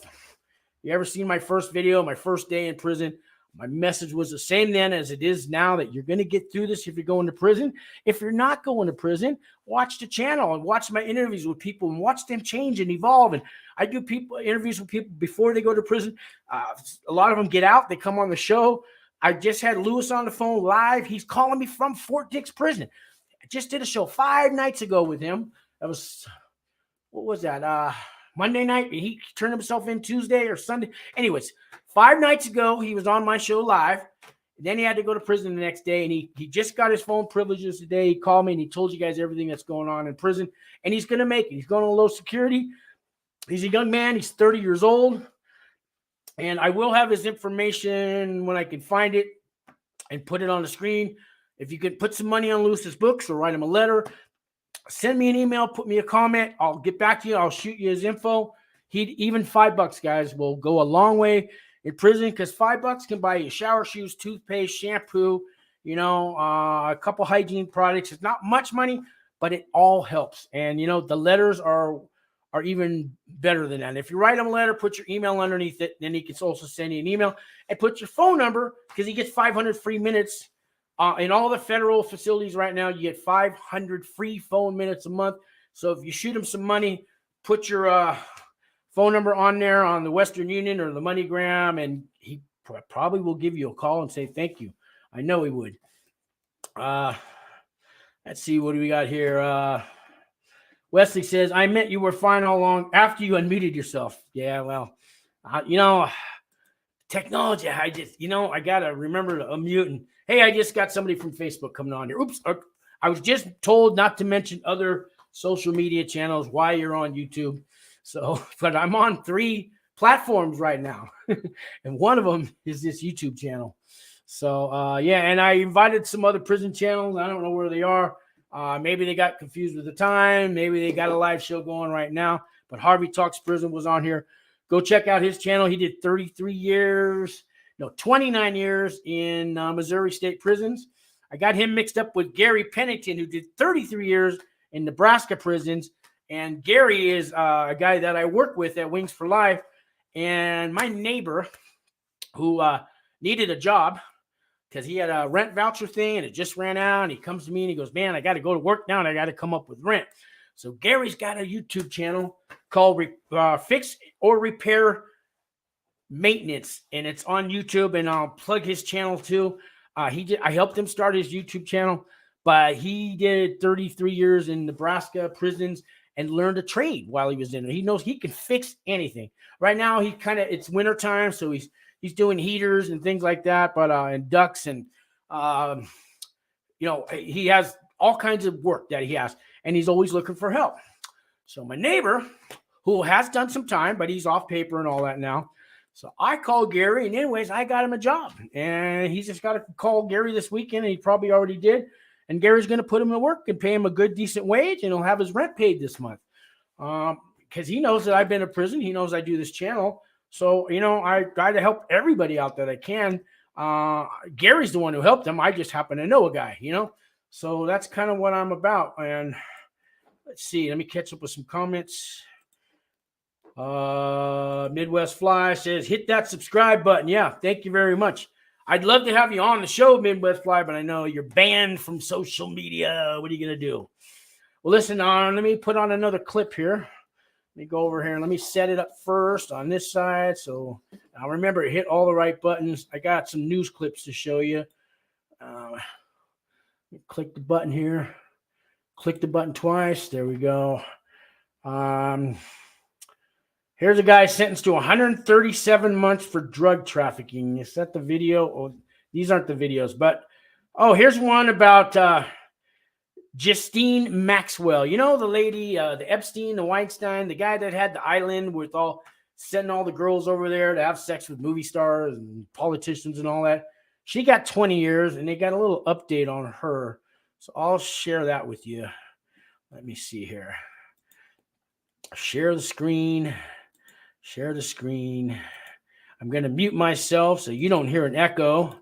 You ever seen my first video, my first day in prison? My message was the same then as it is now, that you're going to get through this if you're going to prison. If you're not going to prison, watch the channel and watch my interviews with people and watch them change and evolve. And I do interviews with people before they go to prison. A lot of them get out. They come on the show. I just had Lewis on the phone live. He's calling me from Fort Dix prison. I just did a show 5 nights ago with him. That was, what was that? Monday night. He turned himself in Tuesday or Sunday. Anyways, 5 nights ago, he was on my show live. Then he had to go to prison the next day, and he just got his phone privileges today. He called me, and he told you guys everything that's going on in prison, and he's going to make it. He's going to low security. He's a young man. He's 30 years old, and I will have his information when I can find it and put it on the screen. If you could put some money on Lewis's books or write him a letter, send me an email, put me a comment. I'll get back to you. I'll shoot you his info. Even $5, guys, will go a long way in prison, because $5 can buy you shower shoes, toothpaste, shampoo, you know, a couple hygiene products. It's not much money, but it all helps. And, you know, the letters are even better than that. If you write him a letter, put your email underneath it. Then he can also send you an email and put your phone number, because he gets 500 free minutes. In all the federal facilities right now, you get 500 free phone minutes a month. So if you shoot him some money, put your phone number on there on the Western Union or the MoneyGram, and he probably will give you a call and say thank you. I know he would. Let's see, what do we got here? Wesley says, I meant you were fine all along after you unmuted yourself. Yeah, well, you know, technology, I got to remember to unmute. And hey, I just got somebody from Facebook coming on here. Oops. I was just told not to mention other social media channels while you're on YouTube. So, but I'm on 3 platforms right now. And one of them is this YouTube channel. So, yeah, and I invited some other prison channels. I don't know where they are. Maybe they got confused with the time. Maybe they got a live show going right now. But Harvey Talks Prison was on here. Go check out his channel. He did 29 years in Missouri State prisons. I got him mixed up with Gary Pennington, who did 33 years in Nebraska prisons. And Gary is a guy that I work with at Wings for Life. And my neighbor, who needed a job because he had a rent voucher thing and it just ran out. And he comes to me and he goes, man, I got to go to work now and I got to come up with rent. So Gary's got a YouTube channel called Fix or Repair Maintenance. And it's on YouTube, and I'll plug his channel too. I helped him start his YouTube channel, but he did 33 years in Nebraska prisons and learned a trade while he was in it. He knows he can fix anything. Right now, it's wintertime, so he's doing heaters and things like that, but and ducts and he has all kinds of work that he has, and he's always looking for help. So my neighbor, who has done some time, but he's off paper and all that now. So I called Gary, and anyways, I got him a job, and he's just got to call Gary this weekend, and he probably already did. And Gary's going to put him to work and pay him a good, decent wage, and he'll have his rent paid this month. Because he knows that I've been to prison. He knows I do this channel. So, I try to help everybody out that I can. Gary's the one who helped him. I just happen to know a guy, So that's kind of what I'm about. And let's see. Let me catch up with some comments. Midwest Fly says, hit that subscribe button. Yeah, thank you very much. I'd love to have you on the show, Midwest Fly, but I know you're banned from social media. What are you going to do? Well, listen, let me put on another clip here. Let me go over here and let me set it up first on this side. So now remember, hit all the right buttons. I got some news clips to show you. Click the button here. Click the button twice. There we go. Here's a guy sentenced to 137 months for drug trafficking. Is that the video? Oh, these aren't the videos, but here's one about Justine Maxwell. You know, the lady, the Epstein, the Weinstein, the guy that had the island with sending all the girls over there to have sex with movie stars and politicians and all that. She got 20 years, and they got a little update on her. So I'll share that with you. Let me see here. Share the screen. Share the screen. I'm going to mute myself so you don't hear an echo.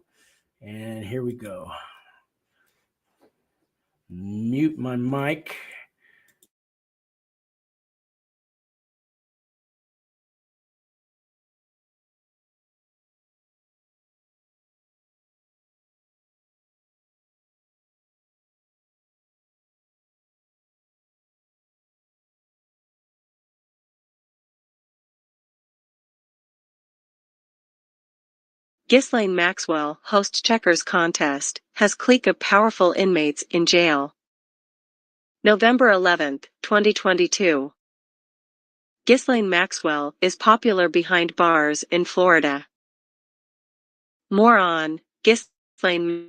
And here we go. Mute my mic. Ghislaine Maxwell, host Checkers contest, has clique of powerful inmates in jail. November 11, 2022. Ghislaine Maxwell is popular behind bars in Florida. More on Ghislaine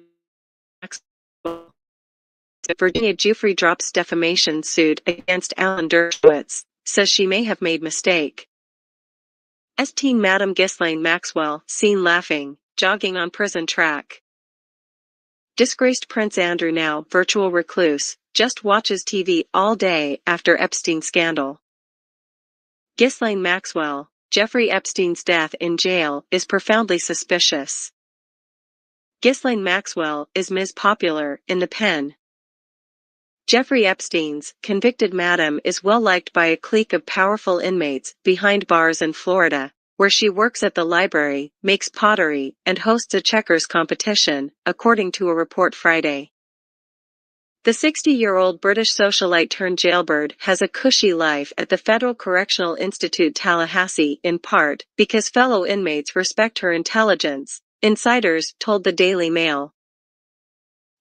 Maxwell. Virginia Giuffre drops defamation suit against Alan Dershowitz, says she may have made mistake. Teen Madam Ghislaine Maxwell, seen laughing, jogging on prison track. Disgraced Prince Andrew, now virtual recluse, just watches TV all day after Epstein scandal. Ghislaine Maxwell, Jeffrey Epstein's death in jail is profoundly suspicious. Ghislaine Maxwell is Ms. Popular in the pen. Jeffrey Epstein's convicted madam is well liked by a clique of powerful inmates behind bars in Florida, where she works at the library, makes pottery, and hosts a checkers competition, according to a report Friday. The 60-year-old British socialite turned jailbird has a cushy life at the Federal Correctional Institute Tallahassee, in part because fellow inmates respect her intelligence, insiders told the Daily Mail.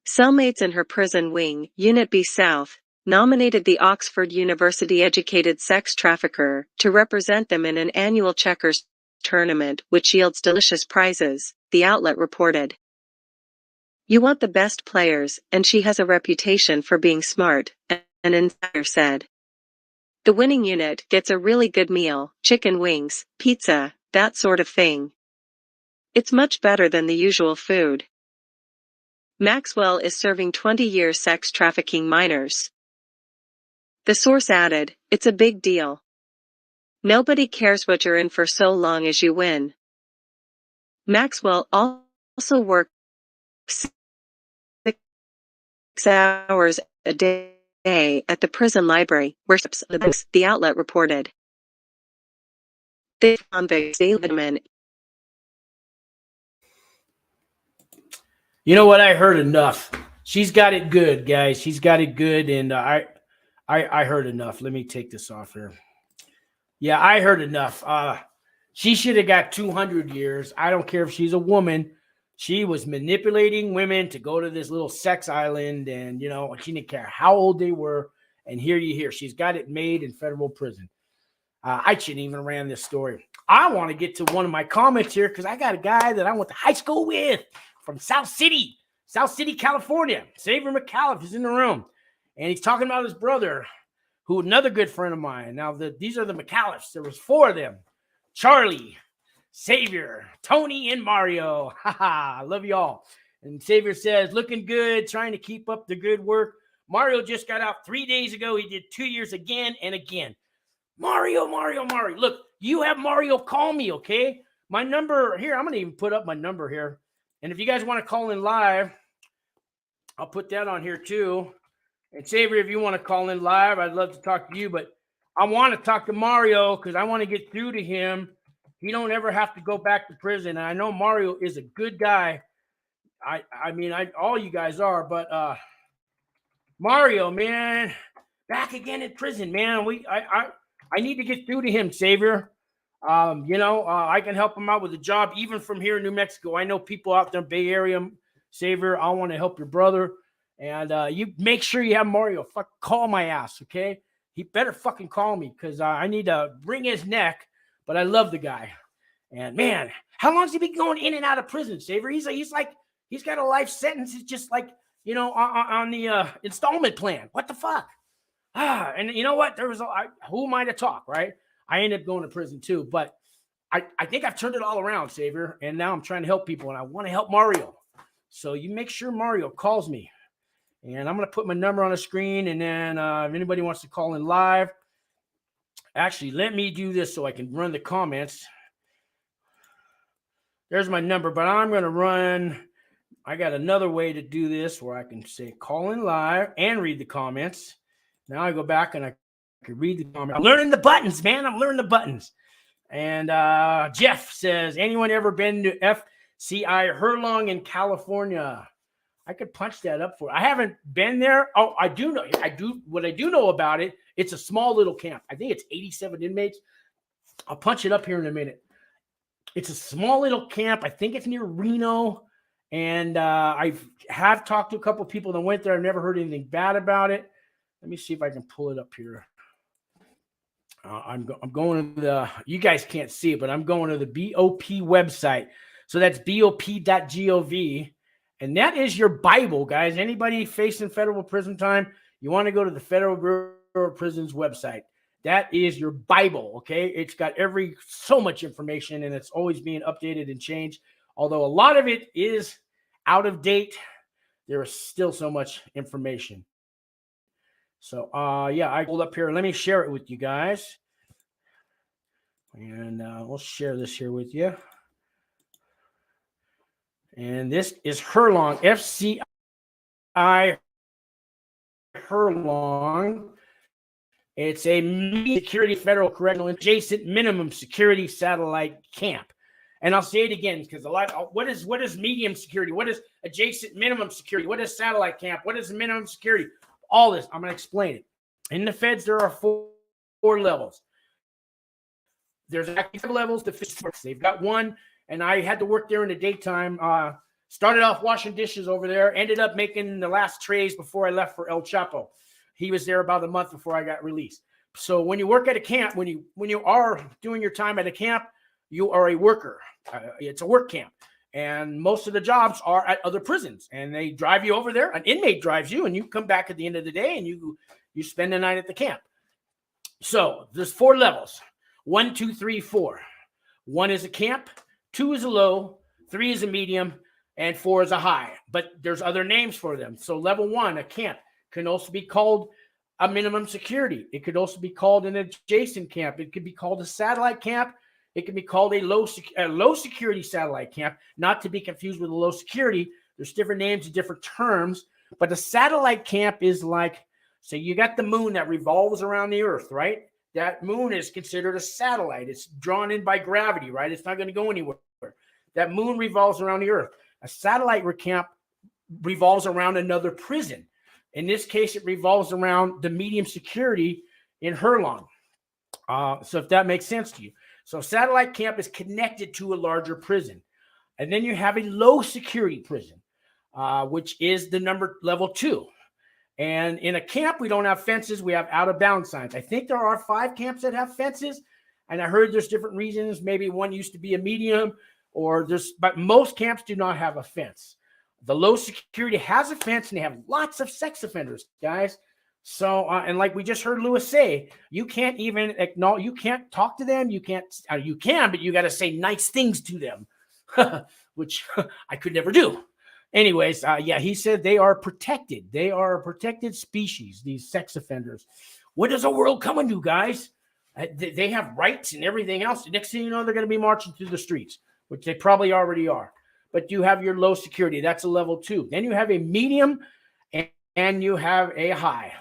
Cellmates in her prison wing, Unit B South, nominated the Oxford University-educated sex trafficker to represent them in an annual checkers tournament which yields delicious prizes, the outlet reported. You want the best players, and she has a reputation for being smart, an insider said. The winning unit gets a really good meal, chicken wings, pizza, that sort of thing. It's much better than the usual food. Maxwell is serving 20 years sex trafficking minors. The source added, it's a big deal. Nobody cares what you're in for so long as you win. Maxwell also works 6 hours a day at the prison library, where the outlet reported. The convicts daily. You know what? I heard enough. She's got it good, guys. She's got it good, and I heard enough. Let me take this off here. Yeah, I heard enough. She should have got 200 years. I don't care if she's a woman. She was manipulating women to go to this little sex island, and she didn't care how old they were. And here you hear she's got it made in federal prison. I shouldn't even ran this story. I want to get to one of my comments here because I got a guy that I went to high school with from South City, California. Xavier McAuliffe is in the room, and he's talking about his brother, who another good friend of mine. Now, these are the McAuliffes. There was 4 of them: Charlie, Xavier, Tony, and Mario. I love you all. And Xavier says, looking good, trying to keep up the good work. Mario just got out 3 days ago. He did 2 years again and again. Mario. Look, you have Mario call me, okay? My number here, I'm going to even put up my number here. And if you guys want to call in live, I'll put that on here too. And Xavier, if you want to call in live, I'd love to talk to you. But I want to talk to Mario because I want to get through to him. He don't ever have to go back to prison. And I know Mario is a good guy. I mean, all you guys are. But Mario, man, back again in prison, man. I need to get through to him, Xavier. I can help him out with a job, even from here in New Mexico. I know people out there in the Bay Area, Savior, I want to help your brother. And you make sure you have Mario call my ass, okay? He better fucking call me because I need to wring his neck, but I love the guy. And man, how long's he been going in and out of prison, Savior? He's got a life sentence. It's just like, on the installment plan. What the fuck? And you know what? Who am I to talk, right? I ended up going to prison too, but I think I've turned it all around, Savior. And now I'm trying to help people and I want to help Mario. So you make sure Mario calls me. And I'm going to put my number on the screen. And then if anybody wants to call in live, actually, let me do this so I can run the comments. There's my number, but I'm going to run. I got another way to do this where I can say call in live and read the comments. Now I go back and I can read the comments. I'm learning the buttons, man. I'm learning the buttons. And Jeff says, anyone ever been to FCI Hurlong in California? I could punch that up for you. I haven't been there. Oh, I do know. What I do know about it, it's a small little camp. I think it's 87 inmates. I'll punch it up here in a minute. It's a small little camp. I think it's near Reno. And I have talked to a couple of people that went there. I've never heard anything bad about it. Let me see if I can pull it up here. I'm going to the, you guys can't see it, but I'm going to the BOP website. So that's bop.gov. And that is your Bible, guys. Anybody facing federal prison time, you want to go to the Federal Bureau of Prisons website. That is your Bible, okay? It's got so much information, and it's always being updated and changed. Although a lot of it is out of date, there is still so much information. So, yeah, I pulled up here. Let me share it with you guys. And we'll share this here with you. And this is Hurlong, FCI Hurlong. It's a security federal correctional adjacent minimum security satellite camp. And I'll say it again because what is medium security? What is adjacent minimum security? What is satellite camp? What is minimum security? All this, I'm going to explain it. In the feds, there are four levels. There's active levels. They've got one. And I had to work there in the daytime. Started off washing dishes over there. Ended up making the last trays before I left for El Chapo. He was there about a month before I got released. So when you work at a camp, when you are doing your time at a camp, you are a worker. It's a work camp. And most of the jobs are at other prisons. And they drive you over there. An inmate drives you, and you come back at the end of the day, and you spend the night at the camp. So there's 4 levels. 1, 2, 3, 4. 1 is a camp. 2 is a low, 3 is a medium, and 4 is a high. But there's other names for them. So level 1, a camp, can also be called a minimum security. It could also be called an adjacent camp. It could be called a satellite camp. It can be called a low security satellite camp, not to be confused with a low security. There's different names and different terms. But a satellite camp is like, so you got the moon that revolves around the earth, right? That moon is considered a satellite. It's drawn in by gravity, right? It's not going to go anywhere. That moon revolves around the earth. A satellite camp revolves around another prison. In this case, it revolves around the medium security in Hurlong. So if that makes sense to you. So satellite camp is connected to a larger prison. And then you have a low security prison, which is the level 2. And in a camp, we don't have fences. We have out of bounds signs. I think there are 5 camps that have fences. And I heard there's different reasons. Maybe one used to be a medium but most camps do not have a fence. The low security has a fence, and they have lots of sex offenders, guys. So, and like we just heard Lewis say, you can't even acknowledge, you can't talk to them. You can, but you got to say nice things to them, which I could never do. Anyways, yeah, he said they are protected. They are a protected species, these sex offenders. What is the world coming to, guys? They have rights and everything else. The next thing you know, they're going to be marching through the streets, which they probably already are. But you have your low security. That's a level 2. Then you have a medium and you have a high.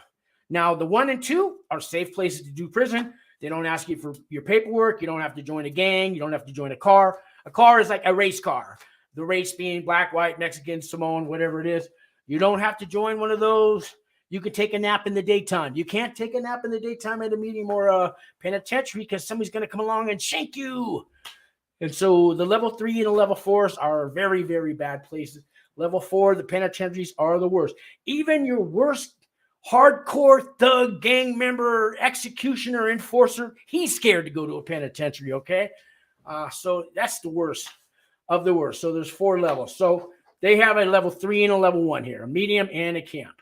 Now, the 1 and 2 are safe places to do prison. They don't ask you for your paperwork. You don't have to join a gang. You don't have to join a car. A car is like a race car. The race being black, white, Mexican, Samoan, whatever it is. You don't have to join one of those. You could take a nap in the daytime. You can't take a nap in the daytime at a medium or a penitentiary because somebody's going to come along and shank you. And so the level 3 and the level 4s are very, very bad places. Level 4, the penitentiaries are the worst. Even your worst hardcore thug, gang member, executioner, enforcer, he's scared to go to a penitentiary, okay? So that's the worst of the worst. So there's 4 levels. So they have a level 3 and a level 1 here, a medium and a camp.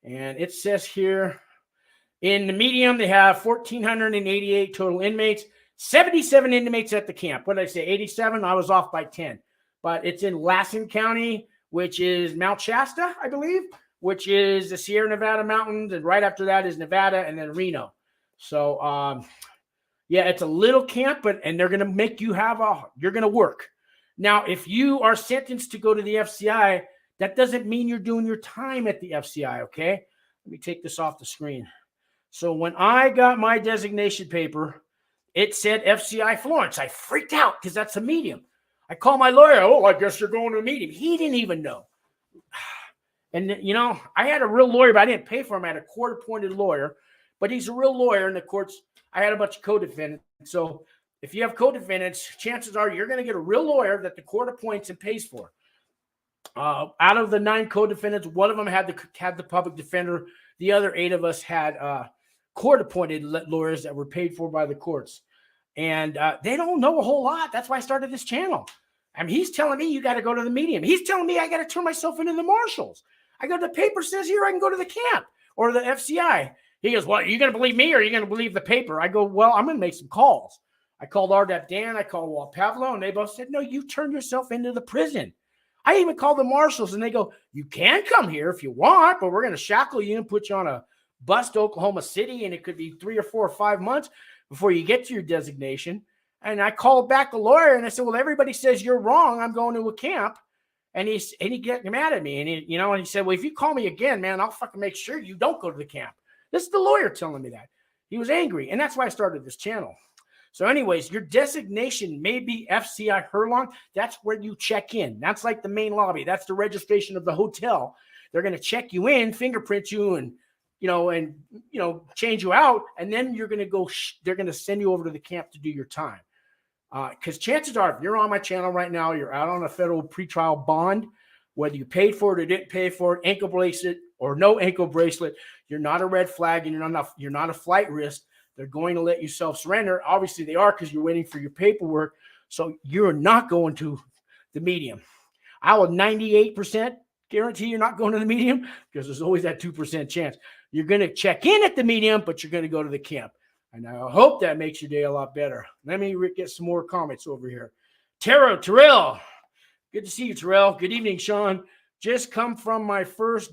And it says here, in the medium, they have 1,488 total inmates, 77 inmates at the camp. What did I say, 87? I was off by 10. But it's in Lassen County, which is Mount Shasta, I believe, which is the Sierra Nevada mountains. And right after that is Nevada and then Reno. So, yeah, it's a little camp, and they're going to make you you're going to work. Now, if you are sentenced to go to the FCI, that doesn't mean you're doing your time at the FCI, okay? Let me take this off the screen. So when I got my designation paper, it said FCI Florence. I freaked out because that's a medium. I called my lawyer. Oh, I guess you're going to a medium. He didn't even know. And, I had a real lawyer, but I didn't pay for him. I had a court-appointed lawyer, but he's a real lawyer in the courts. I had a bunch of co-defendants. So if you have co-defendants, chances are you're going to get a real lawyer that the court appoints and pays for. Out of the 9 co-defendants, one of them had the public defender. The other 8 of us had court-appointed lawyers that were paid for by the courts. And they don't know a whole lot. That's why I started this channel. I mean, he's telling me you got to go to the medium. He's telling me I got to turn myself into the marshals. I go, the paper says here I can go to the camp or the FCI. He goes, well, are you going to believe me or are you going to believe the paper? I go, well, I'm going to make some calls. I called RDAP Dan. I called Walt Pavlo, and they both said, no, you turn yourself into the prison. I even called the marshals, and they go, you can come here if you want, but we're going to shackle you and put you on a bus to Oklahoma City, and it could be 3 or 4 or 5 months before you get to your designation. And I called back the lawyer, and I said, well, everybody says you're wrong. I'm going to a camp. And he get mad at me. And he said, well, if you call me again, man, I'll fucking make sure you don't go to the camp. This is the lawyer telling me that. He was angry. And that's why I started this channel. So anyways, your designation may be FCI Herlong. That's where you check in. That's like the main lobby. That's the registration of the hotel. They're going to check you in, fingerprint you, and change you out. And then you're going to go, they're going to send you over to the camp to do your time. Because chances are, if you're on my channel right now, you're out on a federal pretrial bond, whether you paid for it or didn't pay for it, ankle bracelet or no ankle bracelet, you're not a red flag and you're not a flight risk. They're going to let you self-surrender. Obviously, they are because you're waiting for your paperwork. So you're not going to the medium. I will 98% guarantee you're not going to the medium because there's always that 2% chance. You're going to check in at the medium, but you're going to go to the camp. And I hope that makes your day a lot better. Let me get some more comments over here. Terrell. Good to see you, Terrell. Good evening, Sean. Just come from my first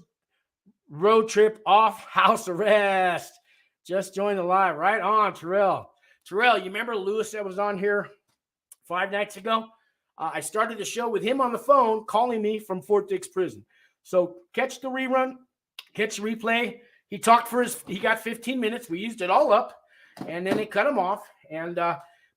road trip off house arrest. Just joined the live. Right on, Terrell. Terrell, you remember Lewis that was on here 5 nights ago? I started the show with him on the phone calling me from Fort Dix Prison. So catch the rerun, catch the replay. He got 15 minutes. We used it all up. And then they cut him off. And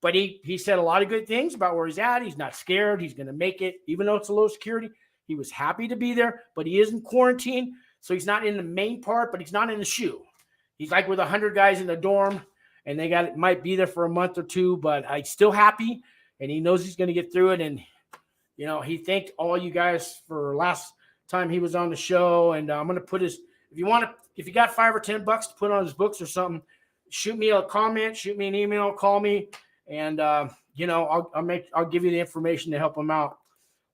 but he said a lot of good things about where he's at. He's not scared. He's going to make it. Even though it's a low security, he was happy to be there. But he is in quarantine. So he's not in the main part, but he's not in the shoe. He's like with 100 guys in the dorm. And they might be there for a month or 2. But he's still happy. And he knows he's going to get through it. And, he thanked all you guys for last time he was on the show. And I'm going to put if you got $5 or $10 to put on his books or something, shoot me a comment, shoot me an email, call me, and I'll give you the information to help him out.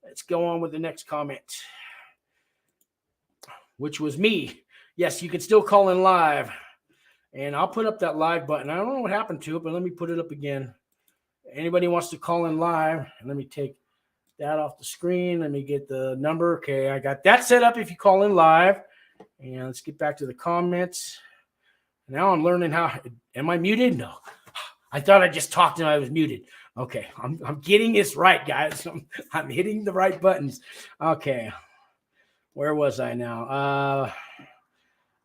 Let's go on with the next comment, which was me. Yes, you can still call in live, and I'll put up that live button. I don't know what happened to it, but let me put it up again. Anybody wants to call in live, and let me take that off the screen. Let me get the number. Okay, I got that set up if you call in live, and let's get back to the comments. Now I'm learning how. Am I muted? No. I thought I just talked and I was muted. Okay. I'm getting this right, guys. I'm hitting the right buttons. Okay. Where was I now?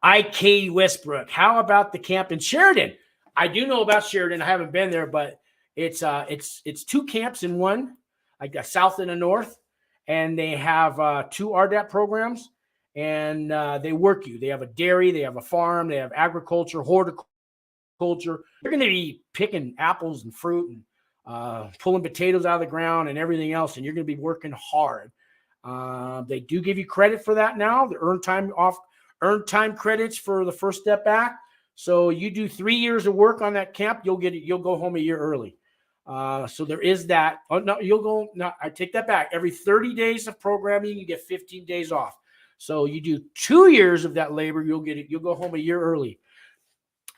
IK Westbrook. How about the camp in Sheridan? I do know about Sheridan. I haven't been there, but it's 2 camps in one, like a south and a north, and they have 2 RDAP programs. And they work you. They have a dairy, they have a farm, they have agriculture, horticulture. They're going to be picking apples and fruit and pulling potatoes out of the ground and everything else. And you're going to be working hard. They do give you credit for that now. The earned time credits for the First Step Act. So you do 3 years of work on that camp, you'll go home a year early. So there is that. Oh, no, I take that back. Every 30 days of programming, you get 15 days off. So you do 2 years of that labor, you'll go home a year early.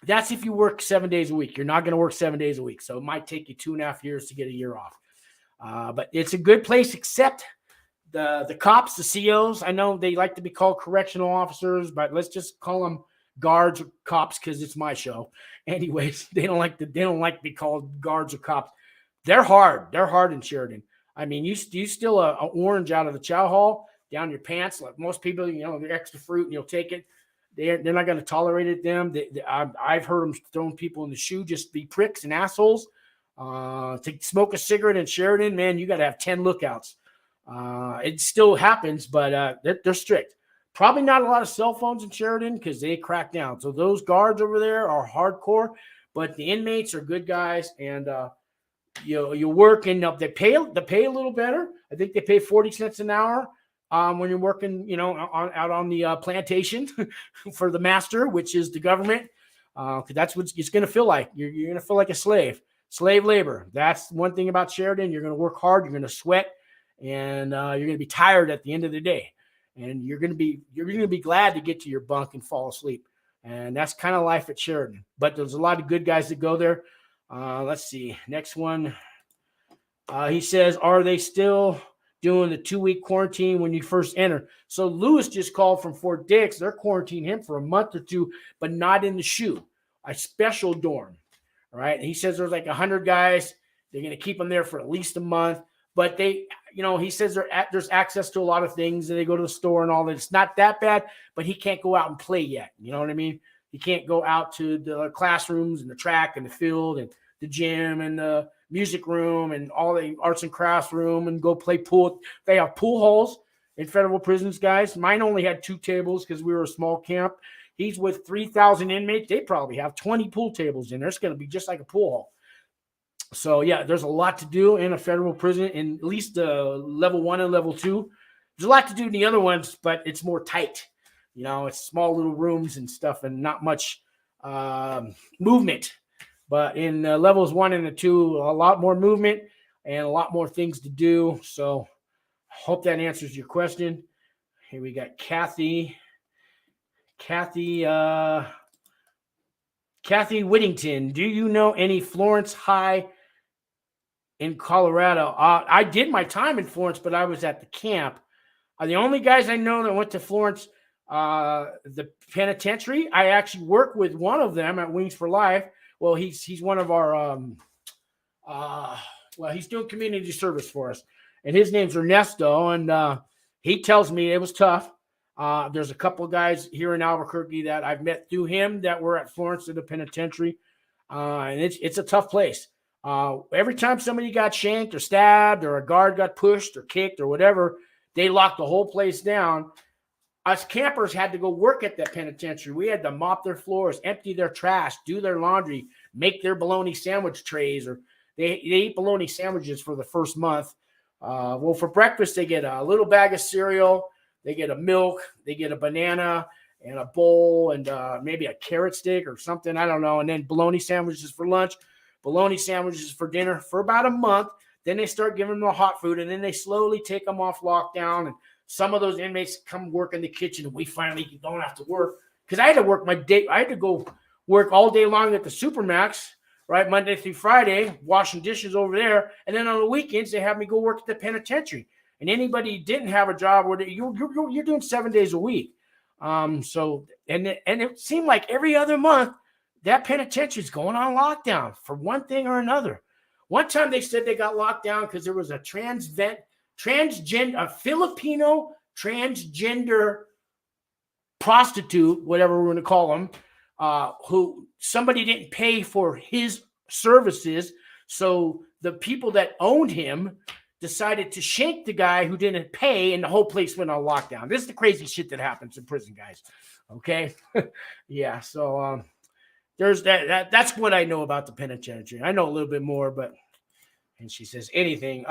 That's if you work 7 days a week. You're not going to work 7 days a week. So it might take you 2.5 years to get a year off. But it's a good place, except the cops, the COs. I know they like to be called correctional officers, but let's just call them guards or cops because it's my show. Anyways, they don't like to be called guards or cops. They're hard. They're hard in Sheridan. I mean, you steal a orange out of the chow hall down your pants, like most people, the extra fruit, and you'll take it. They're not going to tolerate it. I've heard them throwing people in the shoe just to be pricks and assholes. To smoke a cigarette in Sheridan, man, you got to have 10 lookouts. It still happens, but they're strict. Probably not a lot of cell phones in Sheridan because they crack down. So those guards over there are hardcore, but the inmates are good guys, and you work and they pay a little better. I think they pay 40 cents an hour when you're working, out on the plantation for the master, which is the government. Because that's what it's going to feel like. You're going to feel like a slave labor. That's one thing about Sheridan. You're going to work hard. You're going to sweat, and you're going to be tired at the end of the day. And you're going to be glad to get to your bunk and fall asleep. And that's kind of life at Sheridan. But there's a lot of good guys that go there. Let's see. Next one. He says, are they still doing the 2-week quarantine when you first enter? So Lewis just called from Fort Dix. They're quarantining him for a month or two, but not in the SHU, a special dorm. All right. And he says there's like 100 guys. They're going to keep them there for at least a month. But he says there's access to a lot of things, and they go to the store and all that. It's not that bad, but he can't go out and play yet. You know what I mean? He can't go out to the classrooms and the track and the field and the gym and the music room and all the arts and crafts room and go play pool. They have pool halls in federal prisons, guys. Mine only had 2 tables because we were a small camp. He's with 3,000 inmates. They probably have 20 pool tables in there. It's going to be just like a pool hall. So, yeah, there's a lot to do in a federal prison, in at least level 1 and level 2. There's a lot to do in the other ones, but it's more tight. It's small little rooms and stuff and not much movement. But in levels 1 and 2, a lot more movement and a lot more things to do. So I hope that answers your question. Here we got Kathy Whittington. Do you know any Florence High in Colorado? I did my time in Florence, but I was at the camp. The only guys I know that went to Florence, the penitentiary, I actually worked with one of them at Wings for Life. Well, he's one of our, he's doing community service for us. And his name's Ernesto, and he tells me it was tough. There's a couple of guys here in Albuquerque that I've met through him that were at Florence at the penitentiary. And it's a tough place. Every time somebody got shanked or stabbed or a guard got pushed or kicked or whatever, they locked the whole place down. Us campers had to go work at that penitentiary. We had to mop their floors, empty their trash, do their laundry, make their bologna sandwich trays, or they eat bologna sandwiches for the first month. Well, for breakfast, they get a little bag of cereal, they get a milk, they get a banana and a bowl and maybe a carrot stick or something. I don't know. And then bologna sandwiches for lunch, bologna sandwiches for dinner for about a month. Then they start giving them the hot food, and then they slowly take them off lockdown. And some of those inmates come work in the kitchen, and we finally don't have to work because I had to work I had to go work all day long at the Supermax, right? Monday through Friday, washing dishes over there. And then on the weekends, they have me go work at the penitentiary. And anybody who didn't have a job, where you're doing 7 days a week. And it seemed like every other month, that penitentiary is going on lockdown for one thing or another. One time they said they got locked down because there was a Filipino transgender prostitute, whatever we're going to call them, who somebody didn't pay for his services. So the people that owned him decided to shank the guy who didn't pay, and the whole place went on lockdown. This is the crazy shit that happens in prison, guys. Okay. Yeah. So there's that's what I know about the penitentiary. I know a little bit more, but, and she says anything.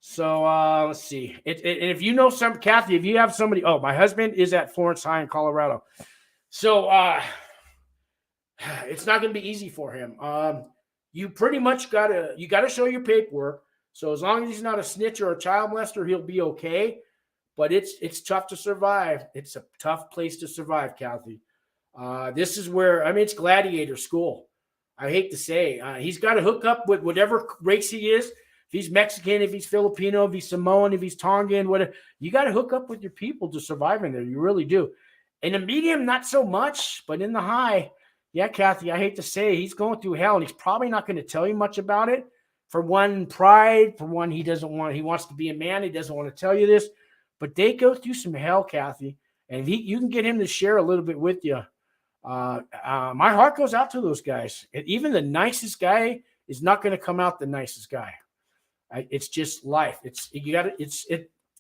So let's see. And if you know some, Kathy, if you have somebody, my husband is at Florence High in Colorado. So it's not going to be easy for him. You pretty much gotta show your paperwork. So as long as he's not a snitch or a child molester, he'll be okay. But it's tough to survive. It's a tough place to survive, Kathy. This is where, it's gladiator school. I hate to say, he's got to hook up with whatever race he is. If he's Mexican, if he's Filipino, if he's Samoan, if he's Tongan, whatever, you got to hook up with your people to survive in there. You really do. In the medium, not so much, but in the high, yeah, Kathy, I hate to say, he's going through hell, and he's probably not going to tell you much about it. For one, pride. For one, he wants to be a man. He doesn't want to tell you this. But they go through some hell, Kathy, and you can get him to share a little bit with you. My heart goes out to those guys. Even the nicest guy is not going to come out the nicest guy. It's just life.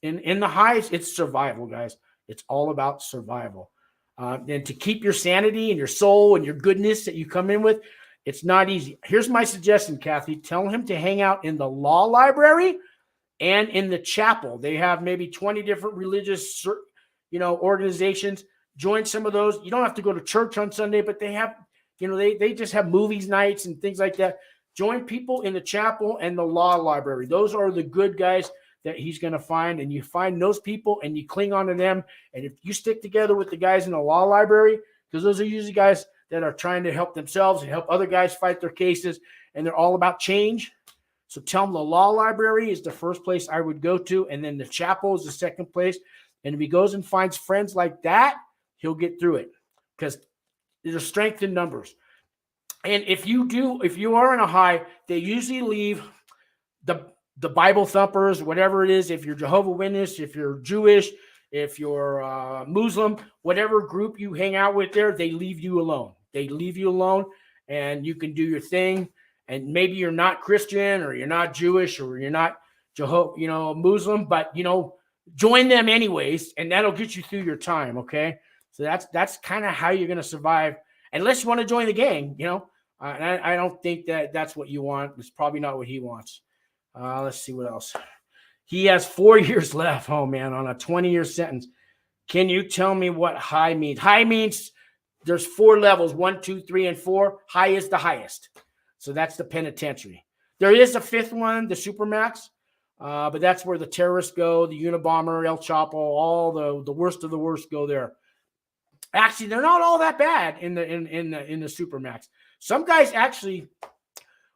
In the highs, it's survival, guys. It's all about survival. And to keep your sanity and your soul and your goodness that you come in with, it's not easy. Here's my suggestion, Kathy. Tell him to hang out in the law library and in the chapel. They have maybe 20 different religious, organizations. Join some of those. You don't have to go to church on Sunday, but they have, they just have movies nights and things like that. Join people in the chapel and the law library. Those are the good guys that he's going to find, and you find those people and you cling on to them. And if you stick together with the guys in the law library, because those are usually guys that are trying to help themselves and help other guys fight their cases, and they're all about change. So tell them the law library is the first place I would go to, and then the chapel is the second place. And if he goes and finds friends like that, he'll get through it, because there's strength in numbers. And if you are in a high, they usually leave the Bible thumpers, whatever it is. If you're Jehovah's Witness, if you're Jewish, if you're Muslim, whatever group you hang out with there, they leave you alone. They leave you alone, and you can do your thing. And maybe you're not Christian, or you're not Jewish, or you're not Muslim, but join them anyways, and that'll get you through your time. Okay, so that's kind of how you're going to survive, unless you want to join the gang. And I don't think that's what you want. It's probably not what he wants. Let's see what else. He has 4 years left. Oh man, on a 20-year sentence. Can you tell me what high means? High means there's 4 levels: 1, 2, 3, and 4. High is the highest. So that's the penitentiary. There is a 5th one, the Supermax, but that's where the terrorists go, the Unabomber, El Chapo, all the worst of the worst go there. Actually, they're not all that bad in the Supermax. Some guys actually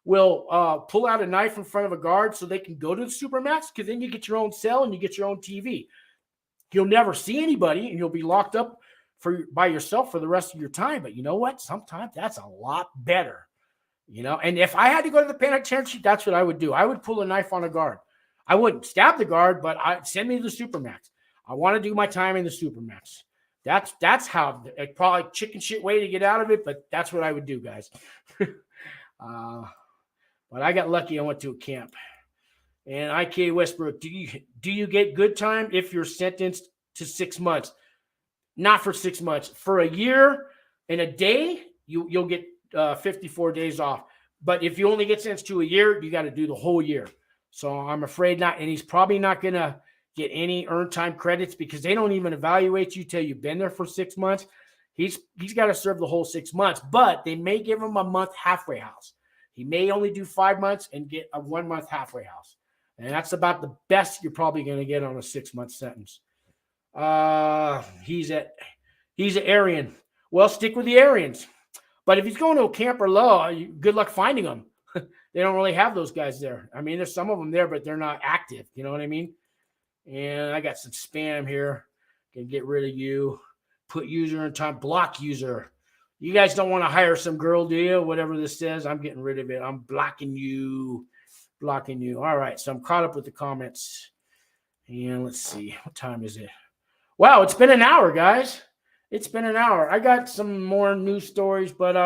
will pull out a knife in front of a guard so they can go to the Supermax, because then you get your own cell and you get your own TV. You'll never see anybody, and you'll be locked up by yourself for the rest of your time. But you know what? Sometimes that's a lot better. And if I had to go to the penitentiary, that's what I would do. I would pull a knife on a guard. I wouldn't stab the guard, but I'd send me to the Supermax. I want to do my time in the Supermax. That's how, probably chicken shit way to get out of it, but that's what I would do, guys. But I got lucky. I went to a camp. And IK Westbrook, do you get good time if you're sentenced to 6 months? Not for 6 months. For a year and a day, you'll get 54 days off. But if you only get sentenced to a year, you got to do the whole year. So I'm afraid not. And he's probably not going to get any earned time credits, because they don't even evaluate you till you've been there for 6 months. He's got to serve the whole 6 months, but they may give him a month halfway house. He may only do 5 months and get a 1 month halfway house. And that's about the best you're probably going to get on a 6 month sentence. He's an Aryan. Well, stick with the Aryans. But if he's going to a camp or law, good luck finding them. They don't really have those guys there. I mean, there's some of them there, but they're not active. You know what I mean? And I got some spam here. Can get rid of you. Put user in time. Block user. You guys don't want to hire some girl, do you? Whatever this says, I'm getting rid of it. I'm blocking you. Blocking you. All right. So I'm caught up with the comments. And let's see. What time is it? Wow, it's been an hour, guys. It's been an hour. I got some more news stories, but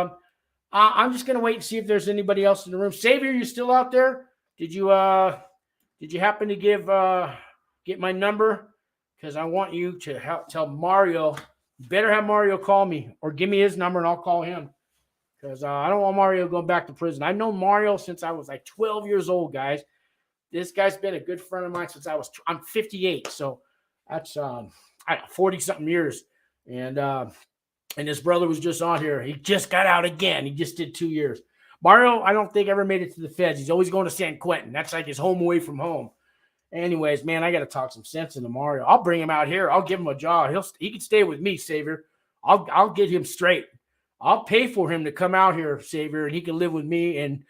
I'm just gonna wait and see if there's anybody else in the room. Xavier, you still out there? Did you happen to get my number? Because I want you to tell Mario. You better have Mario call me, or give me his number and I'll call him. Because I don't want Mario going back to prison. I've known Mario since I was like 12 years old, guys. this guy's been a good friend of mine since I'm 58. So that's 40 something years. And his brother was just on here. He just got out again. He just did 2 years. Mario, I don't think ever made it to the feds. He's always going to San Quentin. That's like his home away from home. Anyways, man, I got to talk some sense into Mario. I'll bring him out here. I'll give him a job. He can stay with me, Savior. I'll get him straight. I'll pay for him to come out here, Savior, and he can live with me, and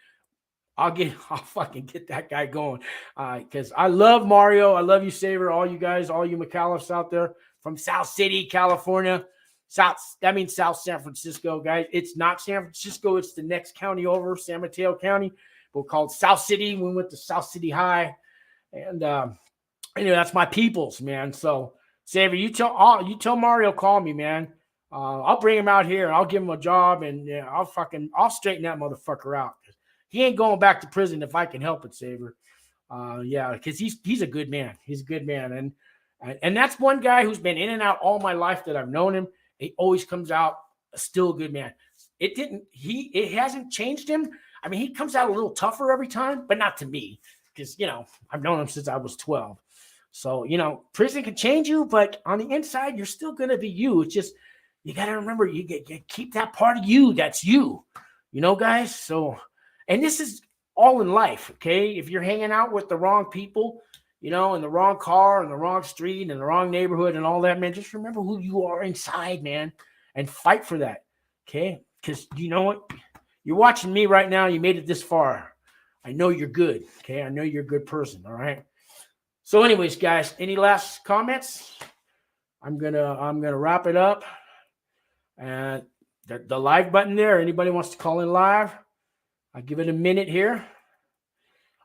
I'll fucking get that guy going. Because I love Mario. I love you, Savior. All you guys, all you McAuliffes out there from South City, California. South San Francisco, guys. It's not San Francisco. It's the next county over, San Mateo County. We're called South City. We went to South City High. And anyway, that's my peoples, man. So, Savior, you tell Mario, call me, man. I'll bring him out here. I'll give him a job, and I'll straighten that motherfucker out. He ain't going back to prison if I can help it, Savior. Because he's a good man. He's a good man, and that's one guy who's been in and out all my life that I've known him. He always comes out still a good man. It hasn't changed him. I mean, he comes out a little tougher every time, but not to me. Because, I've known him since I was 12. So, prison can change you, but on the inside, you're still going to be you. It's just, you got to remember, you keep that part of you. That's you, guys. So, and this is all in life, okay? If you're hanging out with the wrong people, in the wrong car, in the wrong street, in the wrong neighborhood and all that, man, just remember who you are inside, man, and fight for that, okay? Because you know what? You're watching me right now. You made it this far. I know you're good. Okay. I know you're a good person. All right. So anyways, guys, any last comments? I'm going to wrap it up. And the live button there, anybody wants to call in live, I'll give it a minute here.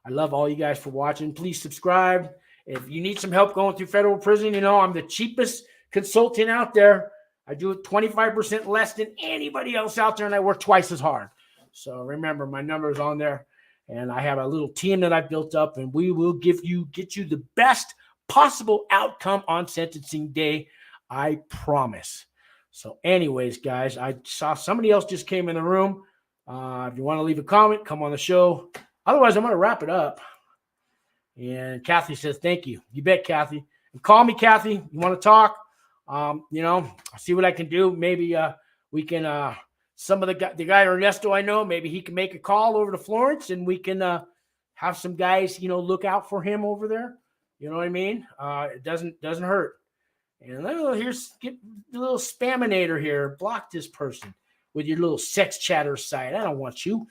I love all you guys for watching. Please subscribe. If you need some help going through federal prison, I'm the cheapest consultant out there. I do it 25% less than anybody else out there, and I work twice as hard. So remember, my number is on there. And I have a little team that I built up, and we will get you the best possible outcome on sentencing day. I promise. So anyways, guys, I saw somebody else just came in the room. If you want to leave a comment, come on the show. Otherwise, I'm going to wrap it up. And Kathy says, thank you. You bet, Kathy. And call me, Kathy. You want to talk? I'll see what I can do. Maybe we can some of the guy Ernesto I know, maybe he can make a call over to Florence, and we can have some guys, look out for him over there. You know what I mean? It doesn't hurt. And get the little spaminator here. Block this person with your little sex chatter site. I don't want you.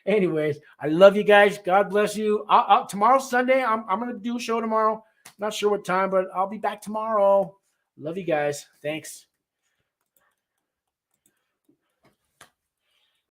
Anyways, I love you guys. God bless you. Tomorrow's Sunday. I'm going to do a show tomorrow. Not sure what time, but I'll be back tomorrow. Love you guys. Thanks.